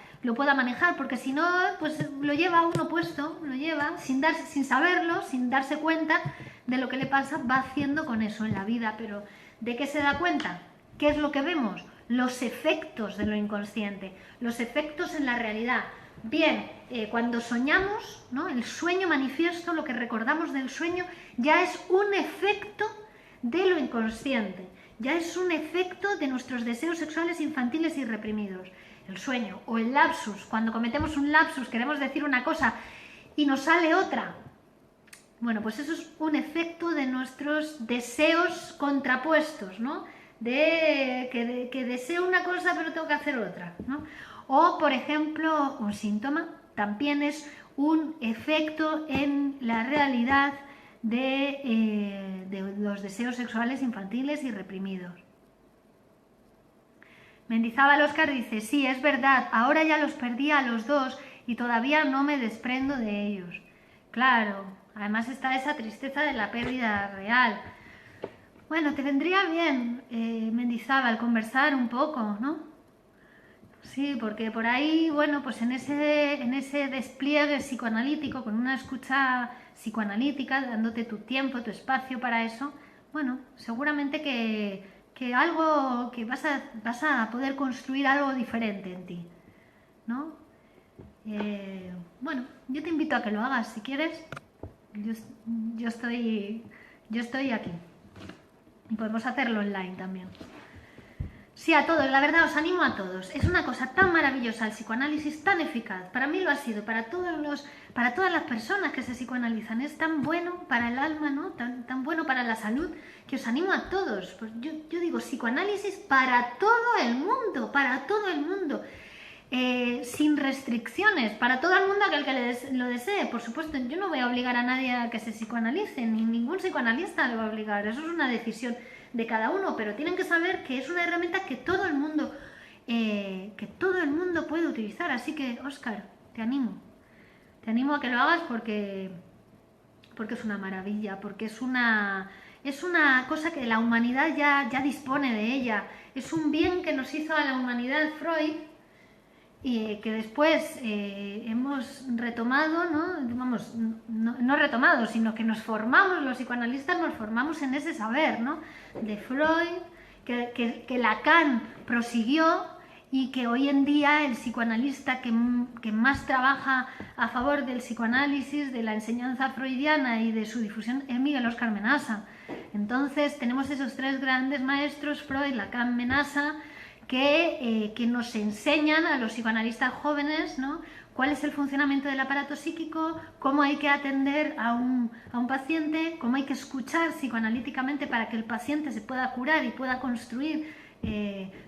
manejar, porque si no, pues lo lleva uno puesto, lo lleva sin saberlo, sin darse cuenta de lo que le pasa, va haciendo con eso en la vida. Pero ¿de qué se da cuenta? ¿Qué es lo que vemos? Los efectos de lo inconsciente, los efectos en la realidad. Bien, cuando soñamos, ¿no?, el sueño manifiesto, lo que recordamos del sueño, ya es un efecto de lo inconsciente, ya es un efecto de nuestros deseos sexuales infantiles y reprimidos. El sueño o el lapsus, cuando cometemos un lapsus, queremos decir una cosa y nos sale otra. Bueno, pues eso es un efecto de nuestros deseos contrapuestos, ¿no? Que deseo una cosa pero tengo que hacer otra, ¿no? O, por ejemplo, un síntoma también es un efecto en la realidad de los deseos sexuales infantiles y reprimidos. Mendizábal Óscar dice, sí, es verdad, ahora ya los perdí a los dos y todavía no me desprendo de ellos. Claro, además está esa tristeza de la pérdida real. Bueno, te vendría bien, Mendizábal, conversar un poco, ¿no? Sí, porque por ahí, bueno, pues en ese despliegue psicoanalítico, con una escucha psicoanalítica, dándote tu tiempo, tu espacio para eso, bueno, seguramente que algo, que vas a poder construir algo diferente en ti, ¿no? Bueno, yo te invito a que lo hagas, si quieres. Yo estoy aquí. Y podemos hacerlo online también. Sí, a todos, la verdad, os animo a todos. Es una cosa tan maravillosa el psicoanálisis, tan eficaz. Para mí lo ha sido, para todas las personas que se psicoanalizan. Es tan bueno para el alma, ¿no? Tan bueno para la salud, que os animo a todos. Pues yo digo, psicoanálisis para todo el mundo, sin restricciones, para todo el mundo, aquel que lo desee. Por supuesto, yo no voy a obligar a nadie a que se psicoanalice, ni ningún psicoanalista le va a obligar. Eso es una decisión de cada uno, pero tienen que saber que es una herramienta que todo el mundo que todo el mundo puede utilizar. Así que, Óscar, te animo a que lo hagas porque es una maravilla, porque es una cosa que la humanidad ya dispone de ella. Es un bien que nos hizo a la humanidad Freud y que después hemos retomado, ¿no? Vamos, no retomado, sino que nos formamos, los psicoanalistas nos formamos en ese saber, ¿no? De Freud, que Lacan prosiguió y que hoy en día el psicoanalista que más trabaja a favor del psicoanálisis, de la enseñanza freudiana y de su difusión es Miguel Óscar Menasa. Entonces tenemos esos tres grandes maestros, Freud, Lacan, Menasa, que nos enseñan a los psicoanalistas jóvenes, ¿no?, cuál es el funcionamiento del aparato psíquico, cómo hay que atender a un paciente, cómo hay que escuchar psicoanalíticamente para que el paciente se pueda curar y pueda construir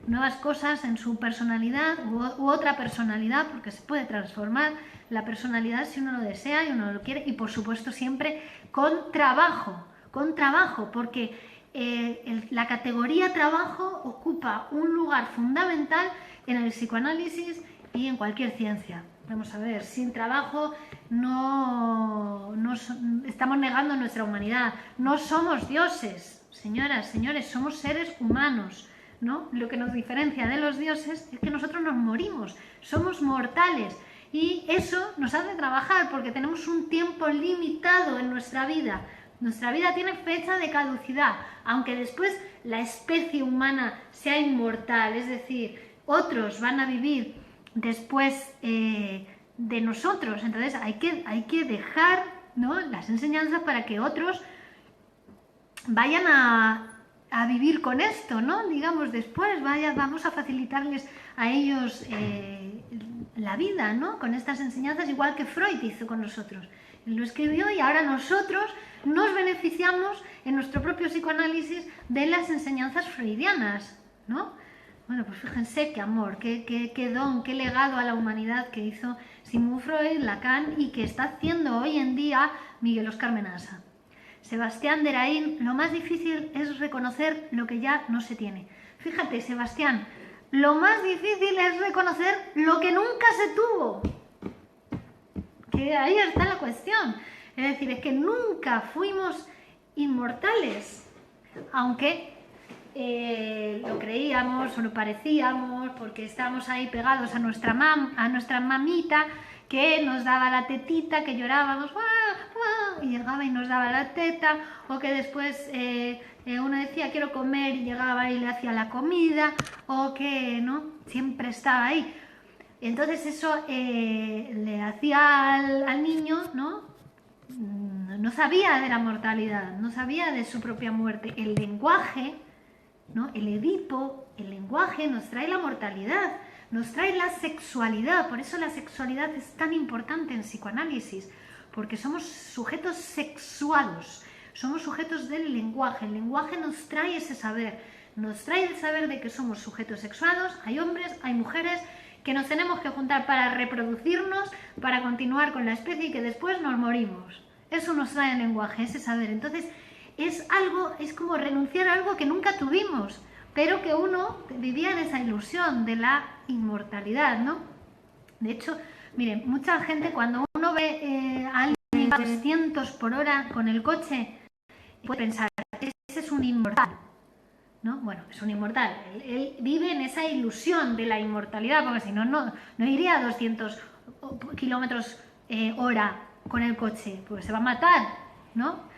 nuevas cosas en su personalidad u otra personalidad, porque se puede transformar la personalidad si uno lo desea y uno lo quiere, y por supuesto siempre con trabajo, porque la categoría trabajo ocupa un lugar fundamental en el psicoanálisis y en cualquier ciencia. Vamos a ver, sin trabajo no estamos negando nuestra humanidad. No somos dioses, señoras, señores, somos seres humanos, ¿no? Lo que nos diferencia de los dioses es que nosotros nos morimos, somos mortales y eso nos hace trabajar porque tenemos un tiempo limitado en nuestra vida. Nuestra vida tiene fecha de caducidad, aunque después la especie humana sea inmortal, es decir, otros van a vivir después de nosotros. Entonces hay que dejar, ¿no?, las enseñanzas para que otros vayan a vivir con esto, ¿no? Digamos, después vamos a facilitarles a ellos la vida, ¿no?, con estas enseñanzas, igual que Freud hizo con nosotros. Él lo escribió y ahora nosotros nos beneficiamos en nuestro propio psicoanálisis de las enseñanzas freudianas, ¿no? Bueno, pues fíjense qué amor, qué don, qué legado a la humanidad que hizo Sigmund Freud, Lacan y que está haciendo hoy en día Miguel Óscar Menasa. Sebastián Derain, lo más difícil es reconocer lo que ya no se tiene. Fíjate, Sebastián, lo más difícil es reconocer lo que nunca se tuvo. Que ahí está la cuestión. Es decir, es que nunca fuimos inmortales, aunque lo creíamos o lo parecíamos, porque estábamos ahí pegados a nuestra mamita, que nos daba la tetita, que llorábamos, ¡guau, guau!, y llegaba y nos daba la teta, o que después uno decía quiero comer y llegaba y le hacía la comida, o que no, siempre estaba ahí. Entonces eso le hacía al niño, ¿no? No sabía de la mortalidad, no sabía de su propia muerte. El lenguaje, ¿no?, el Edipo, el lenguaje nos trae la mortalidad, nos trae la sexualidad. Por eso la sexualidad es tan importante en psicoanálisis, porque somos sujetos sexuados, somos sujetos del lenguaje. El lenguaje nos trae ese saber, nos trae el saber de que somos sujetos sexuados. Hay hombres, hay mujeres, que nos tenemos que juntar para reproducirnos, para continuar con la especie y que después nos morimos. Eso nos trae el lenguaje, ese saber. Entonces es como renunciar a algo que nunca tuvimos, pero que uno vivía en esa ilusión de la inmortalidad, ¿no? De hecho, miren, mucha gente cuando uno ve a alguien a 300 por hora con el coche, puede pensar, ese es un inmortal, ¿no? Bueno, es un inmortal. Él vive en esa ilusión de la inmortalidad, porque si no, no iría a 200 kilómetros hora con el coche, porque se va a matar, ¿no?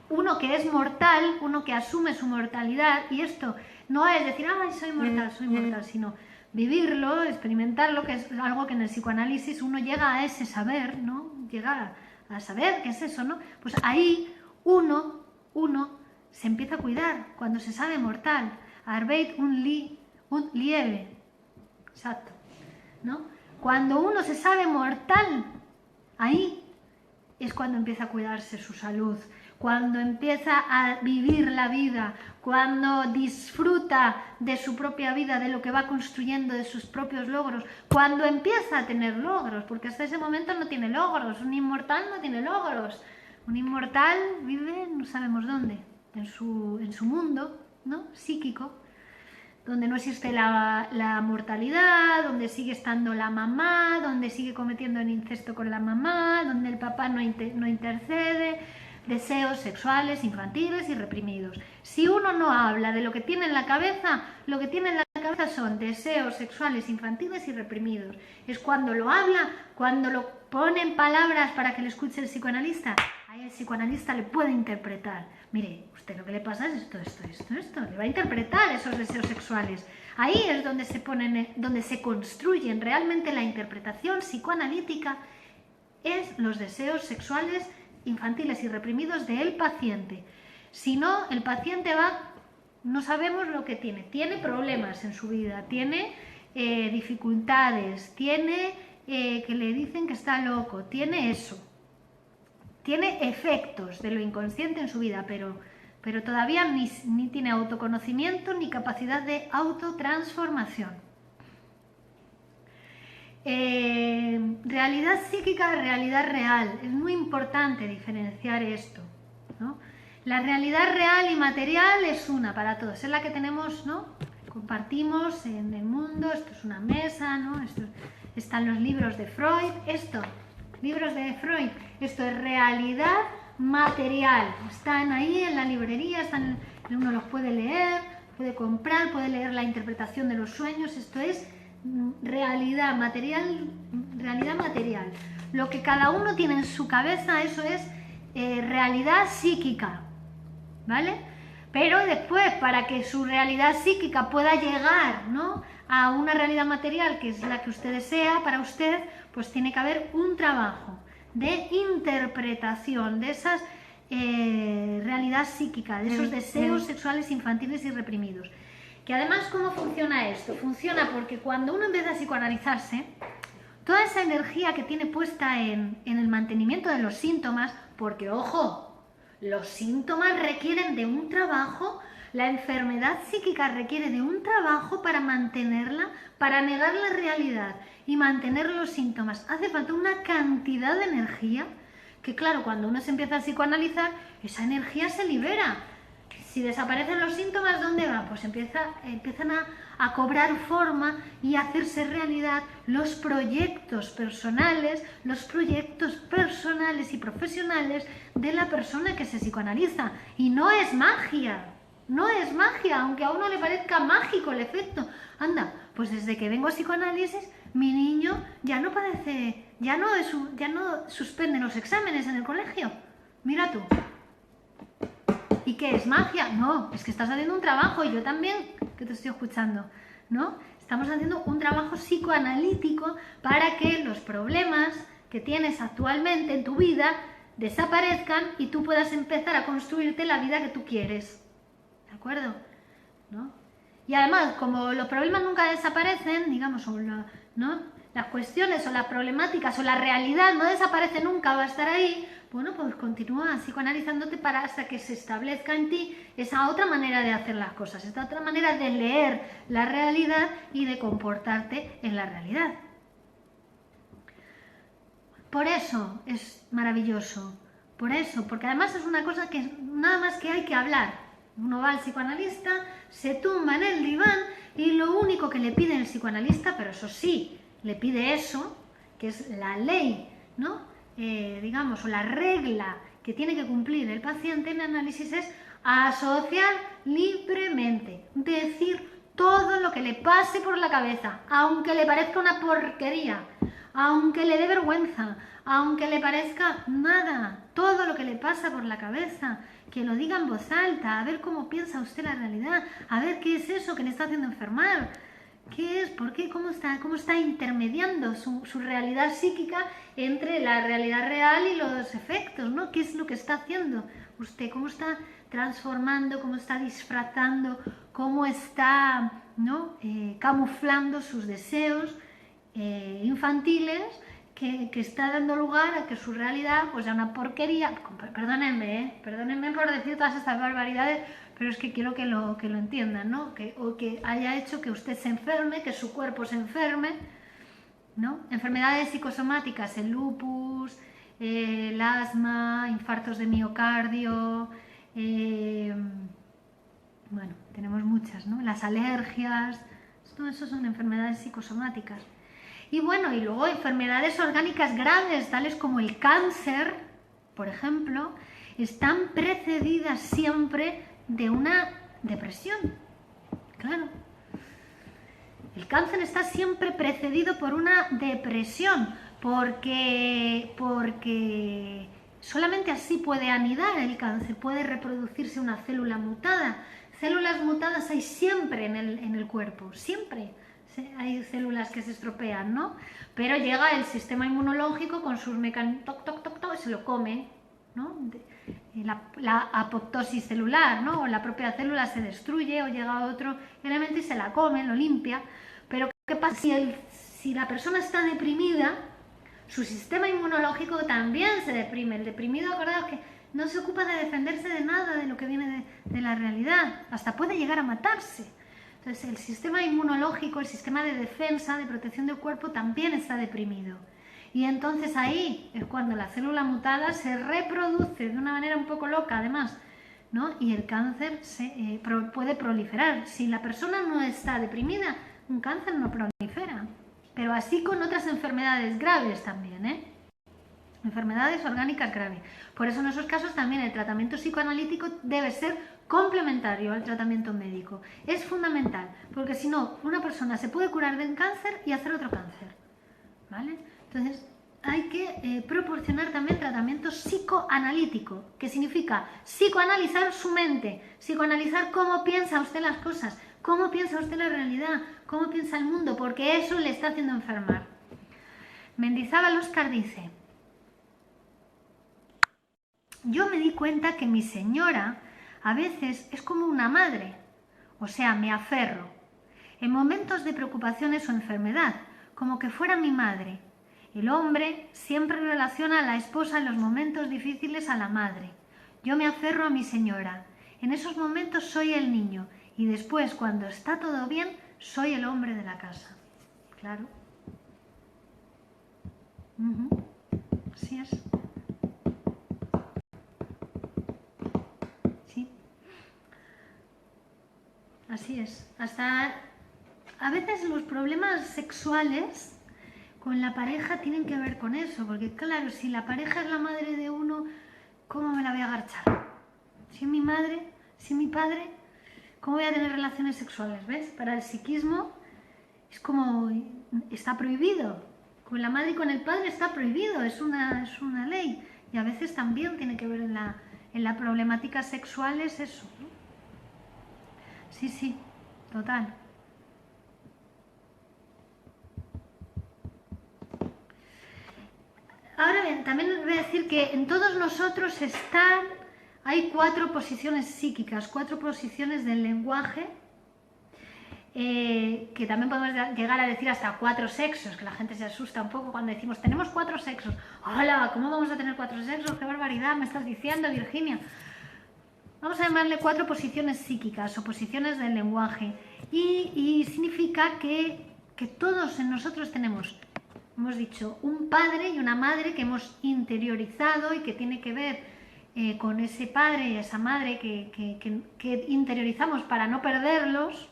Uno que es mortal, uno que asume su mortalidad, y esto no es decir, ay, soy mortal, sino vivirlo, experimentarlo, que es algo que en el psicoanálisis uno llega a ese saber, ¿no? Llega a saber qué es eso, ¿no? Pues ahí uno se empieza a cuidar cuando se sabe mortal. Arbeit un Liebe. Exacto, ¿no? Cuando uno se sabe mortal, ahí es cuando empieza a cuidarse su salud, cuando empieza a vivir la vida, cuando disfruta de su propia vida, de lo que va construyendo, de sus propios logros, cuando empieza a tener logros, porque hasta ese momento no tiene logros. Un inmortal no tiene logros. Un inmortal vive no sabemos dónde, en su mundo, ¿no?, psíquico. donde no existe la mortalidad, donde sigue estando la mamá, donde sigue cometiendo el incesto con la mamá, donde el papá no intercede, deseos sexuales, infantiles y reprimidos. Si uno no habla de lo que tiene en la cabeza, lo que tiene en la cabeza son deseos sexuales, infantiles y reprimidos. Es cuando lo habla, cuando lo pone en palabras para que le escuche el psicoanalista, ahí el psicoanalista le puede interpretar. Mire, usted lo que le pasa es esto. Le va a interpretar esos deseos sexuales. Ahí es donde se construyen realmente la interpretación psicoanalítica, es los deseos sexuales infantiles y reprimidos del paciente. Si no, el paciente no sabemos lo que tiene problemas en su vida, tiene dificultades, tiene que le dicen que está loco, tiene eso, tiene efectos de lo inconsciente en su vida, pero todavía ni tiene autoconocimiento ni capacidad de autotransformación. Realidad psíquica, realidad real. Es muy importante diferenciar esto, ¿no? La realidad real y material es una para todos, es la que tenemos, ¿no? Compartimos en el mundo, esto es una mesa, ¿no? Están los libros de Freud, libros de Freud, esto es realidad material, están ahí en la librería, uno los puede leer, puede comprar, puede leer la interpretación de los sueños, esto es realidad material, lo que cada uno tiene en su cabeza, eso es realidad psíquica, ¿vale? Pero después, para que su realidad psíquica pueda llegar, ¿no?, a una realidad material que es la que usted desea para usted, pues tiene que haber un trabajo de interpretación de esas realidad psíquica, de esos deseos sexuales infantiles y reprimidos. Que además, ¿cómo funciona esto? Funciona porque cuando uno empieza a psicoanalizarse, toda esa energía que tiene puesta en el mantenimiento de los síntomas, porque ojo, los síntomas requieren de un trabajo, la enfermedad psíquica requiere de un trabajo para mantenerla, para negar la realidad y mantener los síntomas. Hace falta una cantidad de energía que, claro, cuando uno se empieza a psicoanalizar, esa energía se libera. Si desaparecen los síntomas, ¿dónde va? Pues empiezan a cobrar forma y a hacerse realidad los proyectos personales y profesionales de la persona que se psicoanaliza. Y no es magia, aunque a uno le parezca mágico el efecto. Anda, pues desde que vengo a psicoanálisis, mi niño ya no padece, ya no suspende los exámenes en el colegio. Mira tú. ¿Y qué es magia? No, es que estás haciendo un trabajo, y yo también, que te estoy escuchando, ¿no? Estamos haciendo un trabajo psicoanalítico para que los problemas que tienes actualmente en tu vida desaparezcan y tú puedas empezar a construirte la vida que tú quieres. ¿De acuerdo? ¿No? Y además, como los problemas nunca desaparecen, digamos, ¿no?, las cuestiones o las problemáticas o la realidad no desaparece nunca, va a estar ahí, bueno, pues continúa psicoanalizándote hasta que se establezca en ti esa otra manera de hacer las cosas, esta otra manera de leer la realidad y de comportarte en la realidad. Por eso es maravilloso, porque además es una cosa que nada más que hay que hablar. Uno va al psicoanalista, se tumba en el diván y lo único que le pide el psicoanalista, pero eso sí, le pide eso, que es la ley, ¿no?, digamos, o la regla que tiene que cumplir el paciente en análisis, es asociar libremente, decir todo lo que le pase por la cabeza, aunque le parezca una porquería, aunque le dé vergüenza, aunque le parezca nada, todo lo que le pasa por la cabeza, que lo diga en voz alta, a ver cómo piensa usted la realidad, a ver qué es eso que le está haciendo enfermar, qué es, por qué, cómo está intermediando su realidad psíquica entre la realidad real y los efectos, ¿no? ¿Qué es lo que está haciendo usted? ¿Cómo está transformando, cómo está disfrazando, cómo está, ¿no?, camuflando sus deseos infantiles, que está dando lugar a que su realidad pues sea una porquería? Perdónenme por decir todas estas barbaridades, pero es que quiero que lo entiendan, ¿no? O que haya hecho que usted se enferme, que su cuerpo se enferme, ¿no? Enfermedades psicosomáticas, el lupus, el asma, infartos de miocardio, bueno, tenemos muchas, ¿no? Las alergias, todo eso son enfermedades psicosomáticas. Y bueno, y luego enfermedades orgánicas graves, tales como el cáncer, por ejemplo, están precedidas siempre de una depresión. Claro. El cáncer está siempre precedido por una depresión, porque solamente así puede anidar el cáncer, puede reproducirse una célula mutada. Células mutadas hay siempre en el cuerpo, siempre. Hay células que se estropean, ¿no? Pero llega el sistema inmunológico con sus mecanismos, y se lo come, ¿no? La apoptosis celular, ¿no? O la propia célula se destruye o llega otro elemento y se la come, lo limpia. Pero ¿qué pasa? Si la persona está deprimida, su sistema inmunológico también se deprime. El deprimido, acordaos que no se ocupa de defenderse de nada de lo que viene de la realidad, hasta puede llegar a matarse. Entonces el sistema inmunológico, el sistema de defensa, de protección del cuerpo también está deprimido. Y entonces ahí es cuando la célula mutada se reproduce de una manera un poco loca además, ¿no? Y el cáncer puede proliferar. Si la persona no está deprimida, un cáncer no prolifera. Pero así con otras enfermedades graves también, ¿eh? Enfermedades orgánicas graves. Por eso en esos casos también el tratamiento psicoanalítico debe ser complementario al tratamiento médico. Es fundamental, porque si no, una persona se puede curar de un cáncer y hacer otro cáncer, ¿vale? Entonces hay que proporcionar también tratamiento psicoanalítico, que significa psicoanalizar su mente, psicoanalizar cómo piensa usted las cosas, cómo piensa usted la realidad, cómo piensa el mundo, porque eso le está haciendo enfermar. Mendizábal Óscar dice: yo me di cuenta que mi señora a veces es como una madre, o sea, me aferro, en momentos de preocupaciones o enfermedad, como que fuera mi madre. El hombre siempre relaciona a la esposa en los momentos difíciles a la madre. Yo me aferro a mi señora. En esos momentos soy el niño y después, cuando está todo bien, soy el hombre de la casa. Claro. Así es. Sí. Así es. Hasta a veces los problemas sexuales con la pareja tienen que ver con eso, porque claro, si la pareja es la madre de uno, ¿cómo me la voy a agarchar? Si es mi madre, si es mi padre, ¿cómo voy a tener relaciones sexuales? ¿Ves? Para el psiquismo es como, está prohibido. Con la madre y con el padre está prohibido, es una ley. Y a veces también tiene que ver en la problemática sexual, es eso, ¿no? Sí, sí, total. Ahora bien, también les voy a decir que en todos nosotros hay 4 posiciones psíquicas, 4 posiciones del lenguaje, que también podemos llegar a decir hasta 4 sexos, que la gente se asusta un poco cuando decimos tenemos 4 sexos. ¡Hola! ¿Cómo vamos a tener 4 sexos? ¡Qué barbaridad me estás diciendo, Virginia! Vamos a llamarle 4 posiciones psíquicas o posiciones del lenguaje. Y significa que todos en nosotros tenemos, hemos dicho, un padre y una madre que hemos interiorizado y que tiene que ver con ese padre y esa madre que interiorizamos para no perderlos,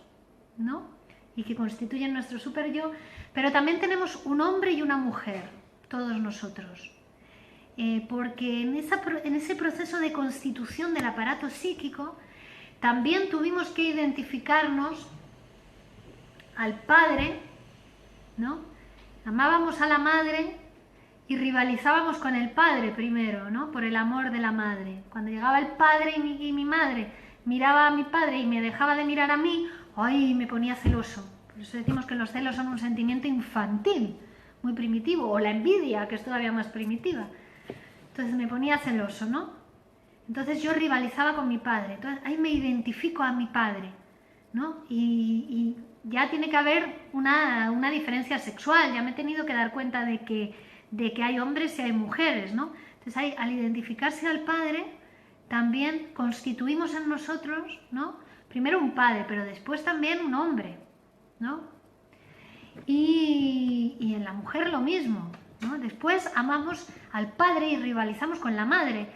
¿no? Y que constituyen nuestro super yo, pero también tenemos un hombre y una mujer, todos nosotros. Porque en ese proceso de constitución del aparato psíquico también tuvimos que identificarnos al padre, ¿no? Amábamos a la madre y rivalizábamos con el padre primero, ¿no? Por el amor de la madre. Cuando llegaba el padre y mi madre miraba a mi padre y me dejaba de mirar a mí, ¡ay! Me ponía celoso. Por eso decimos que los celos son un sentimiento infantil, muy primitivo, o la envidia, que es todavía más primitiva. Entonces me ponía celoso, ¿no? Entonces yo rivalizaba con mi padre. Entonces ahí me identifico a mi padre, ¿no? Y ya tiene que haber una diferencia sexual. Ya me he tenido que dar cuenta de que hay hombres y hay mujeres, ¿no? Entonces ahí, al identificarse al padre, también constituimos en nosotros, ¿no? Primero un padre, pero después también un hombre, ¿no? Y en la mujer lo mismo, ¿no? Después amamos al padre y rivalizamos con la madre,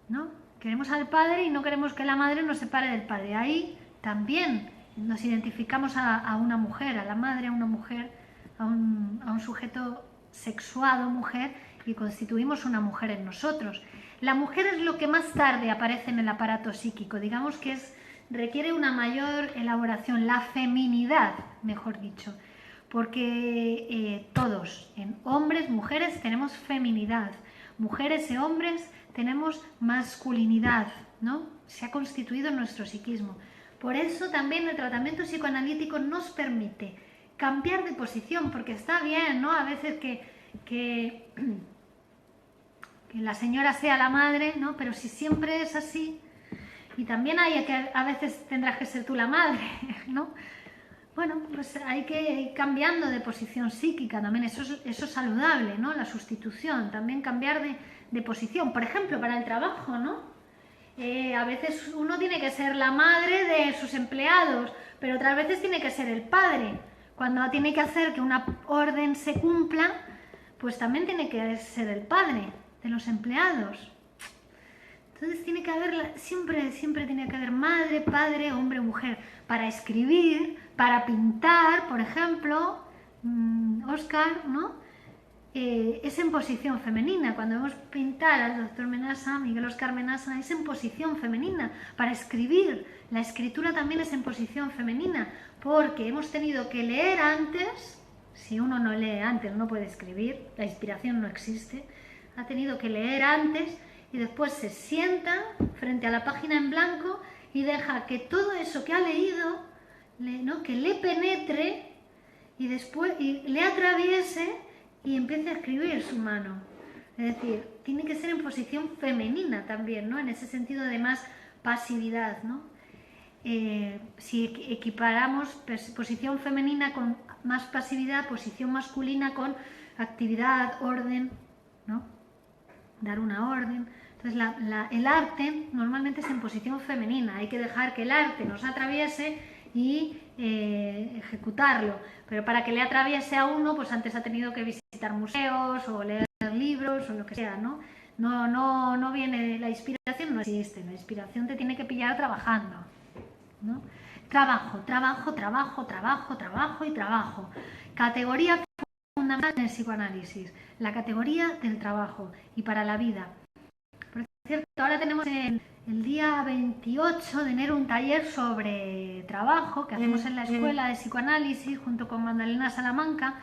¿no? Queremos al padre y no queremos que la madre nos separe del padre. Ahí también nos identificamos a una mujer, a la madre, a una mujer, a un sujeto sexuado, mujer, y constituimos una mujer en nosotros. La mujer es lo que más tarde aparece en el aparato psíquico, digamos que requiere una mayor elaboración, la feminidad, mejor dicho, porque todos, en hombres, mujeres, tenemos feminidad, mujeres y hombres tenemos masculinidad, ¿no? Se ha constituido en nuestro psiquismo. Por eso también el tratamiento psicoanalítico nos permite cambiar de posición, porque está bien, ¿no? A veces que la señora sea la madre, ¿no? Pero si siempre es así, y también a veces tendrás que ser tú la madre, ¿no? Bueno, pues hay que ir cambiando de posición psíquica también, eso es saludable, ¿no? La sustitución, también cambiar de posición, por ejemplo, para el trabajo, ¿no? A veces uno tiene que ser la madre de sus empleados, pero otras veces tiene que ser el padre. Cuando tiene que hacer que una orden se cumpla, pues también tiene que ser el padre de los empleados. Entonces tiene que haber, siempre tiene que haber madre, padre, hombre, mujer. Para escribir, para pintar, por ejemplo, Oscar, ¿no? Es en posición femenina. Cuando vemos pintar al doctor Menasa, Miguel Oscar Menasa, es en posición femenina. Para escribir, la escritura también es en posición femenina, porque hemos tenido que leer antes. Si uno no lee antes no puede escribir, la inspiración no existe. Ha tenido que leer antes y después se sienta frente a la página en blanco y deja que todo eso que ha leído, ¿no? Que le penetre y después le atraviese y empiece a escribir su mano. Es decir, tiene que ser en posición femenina también, ¿no? En ese sentido de más pasividad, ¿no? Si equiparamos posición femenina con más pasividad, posición masculina con actividad, orden, ¿no? Dar una orden. Entonces el arte normalmente es en posición femenina, hay que dejar que el arte nos atraviese y ejecutarlo, pero para que le atraviese a uno, pues antes ha tenido que visitar museos o leer libros o lo que sea, ¿no? No viene, la inspiración no existe, la inspiración te tiene que pillar trabajando, ¿no? Trabajo y trabajo. Categoría fundamental en el psicoanálisis, la categoría del trabajo y para la vida. Por cierto, ahora tenemos el día 28 de enero un taller sobre trabajo que hacemos en la Escuela de Psicoanálisis junto con Magdalena Salamanca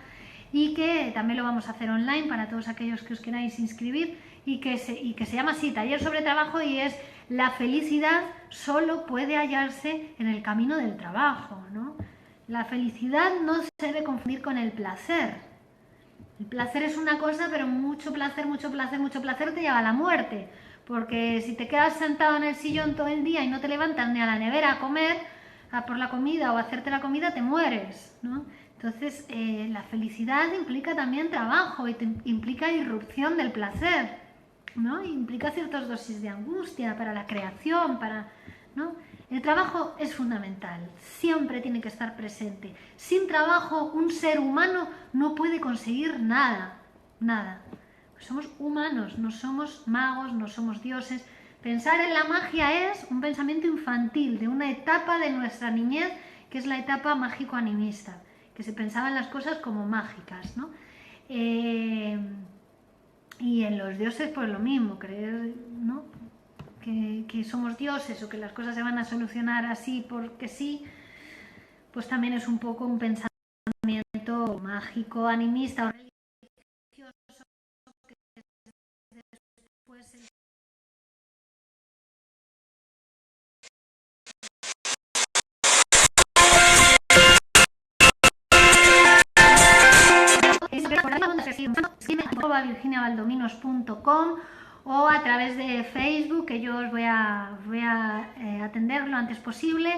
y que también lo vamos a hacer online para todos aquellos que os queráis inscribir y que se llama así, taller sobre trabajo, y es la felicidad solo puede hallarse en el camino del trabajo, ¿no? La felicidad no se debe confundir con el placer. El placer es una cosa, pero mucho placer te lleva a la muerte. Porque si te quedas sentado en el sillón todo el día y no te levantas ni a la nevera a comer, a por la comida o a hacerte la comida, te mueres, ¿no? Entonces, la felicidad implica también trabajo y implica irrupción del placer, ¿no? Implica ciertas dosis de angustia para la creación, ¿no? El trabajo es fundamental, siempre tiene que estar presente. Sin trabajo, un ser humano no puede conseguir nada, nada. Somos humanos, no somos magos, no somos dioses. Pensar en la magia es un pensamiento infantil de una etapa de nuestra niñez, que es la etapa mágico-animista, que se pensaban las cosas como mágicas, ¿no? Y en los dioses pues lo mismo, creer, ¿no? Que somos dioses o que las cosas se van a solucionar así porque sí, pues también es un poco un pensamiento mágico, animista o religioso que después virginiavaldominos.com o a través de Facebook, que yo os voy a atender lo antes posible.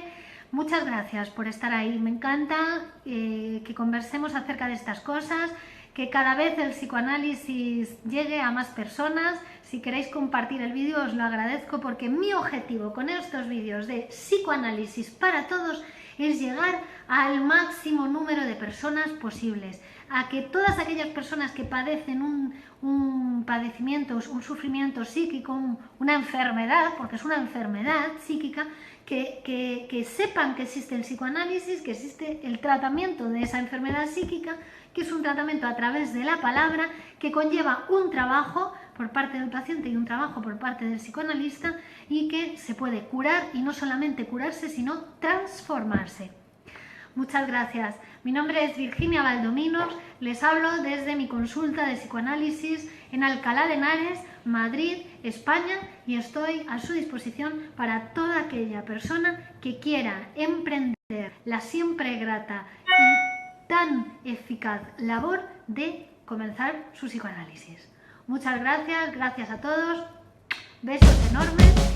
Muchas gracias por estar ahí, me encanta que conversemos acerca de estas cosas, que cada vez el psicoanálisis llegue a más personas. si queréis compartir el vídeo os lo agradezco, porque mi objetivo con estos vídeos de psicoanálisis para todos es llegar al máximo número de personas posibles, a que todas aquellas personas que padecen un padecimiento, un sufrimiento psíquico, una enfermedad, porque es una enfermedad psíquica, que sepan que existe el psicoanálisis, que existe el tratamiento de esa enfermedad psíquica, que es un tratamiento a través de la palabra, que conlleva un trabajo por parte del paciente y un trabajo por parte del psicoanalista, y que se puede curar, y no solamente curarse, sino transformarse. Muchas gracias. Mi nombre es Virginia Valdominos, les hablo desde mi consulta de psicoanálisis en Alcalá de Henares, Madrid, España, y estoy a su disposición para toda aquella persona que quiera emprender la siempre grata y tan eficaz labor de comenzar su psicoanálisis. Muchas gracias, gracias a todos, besos enormes.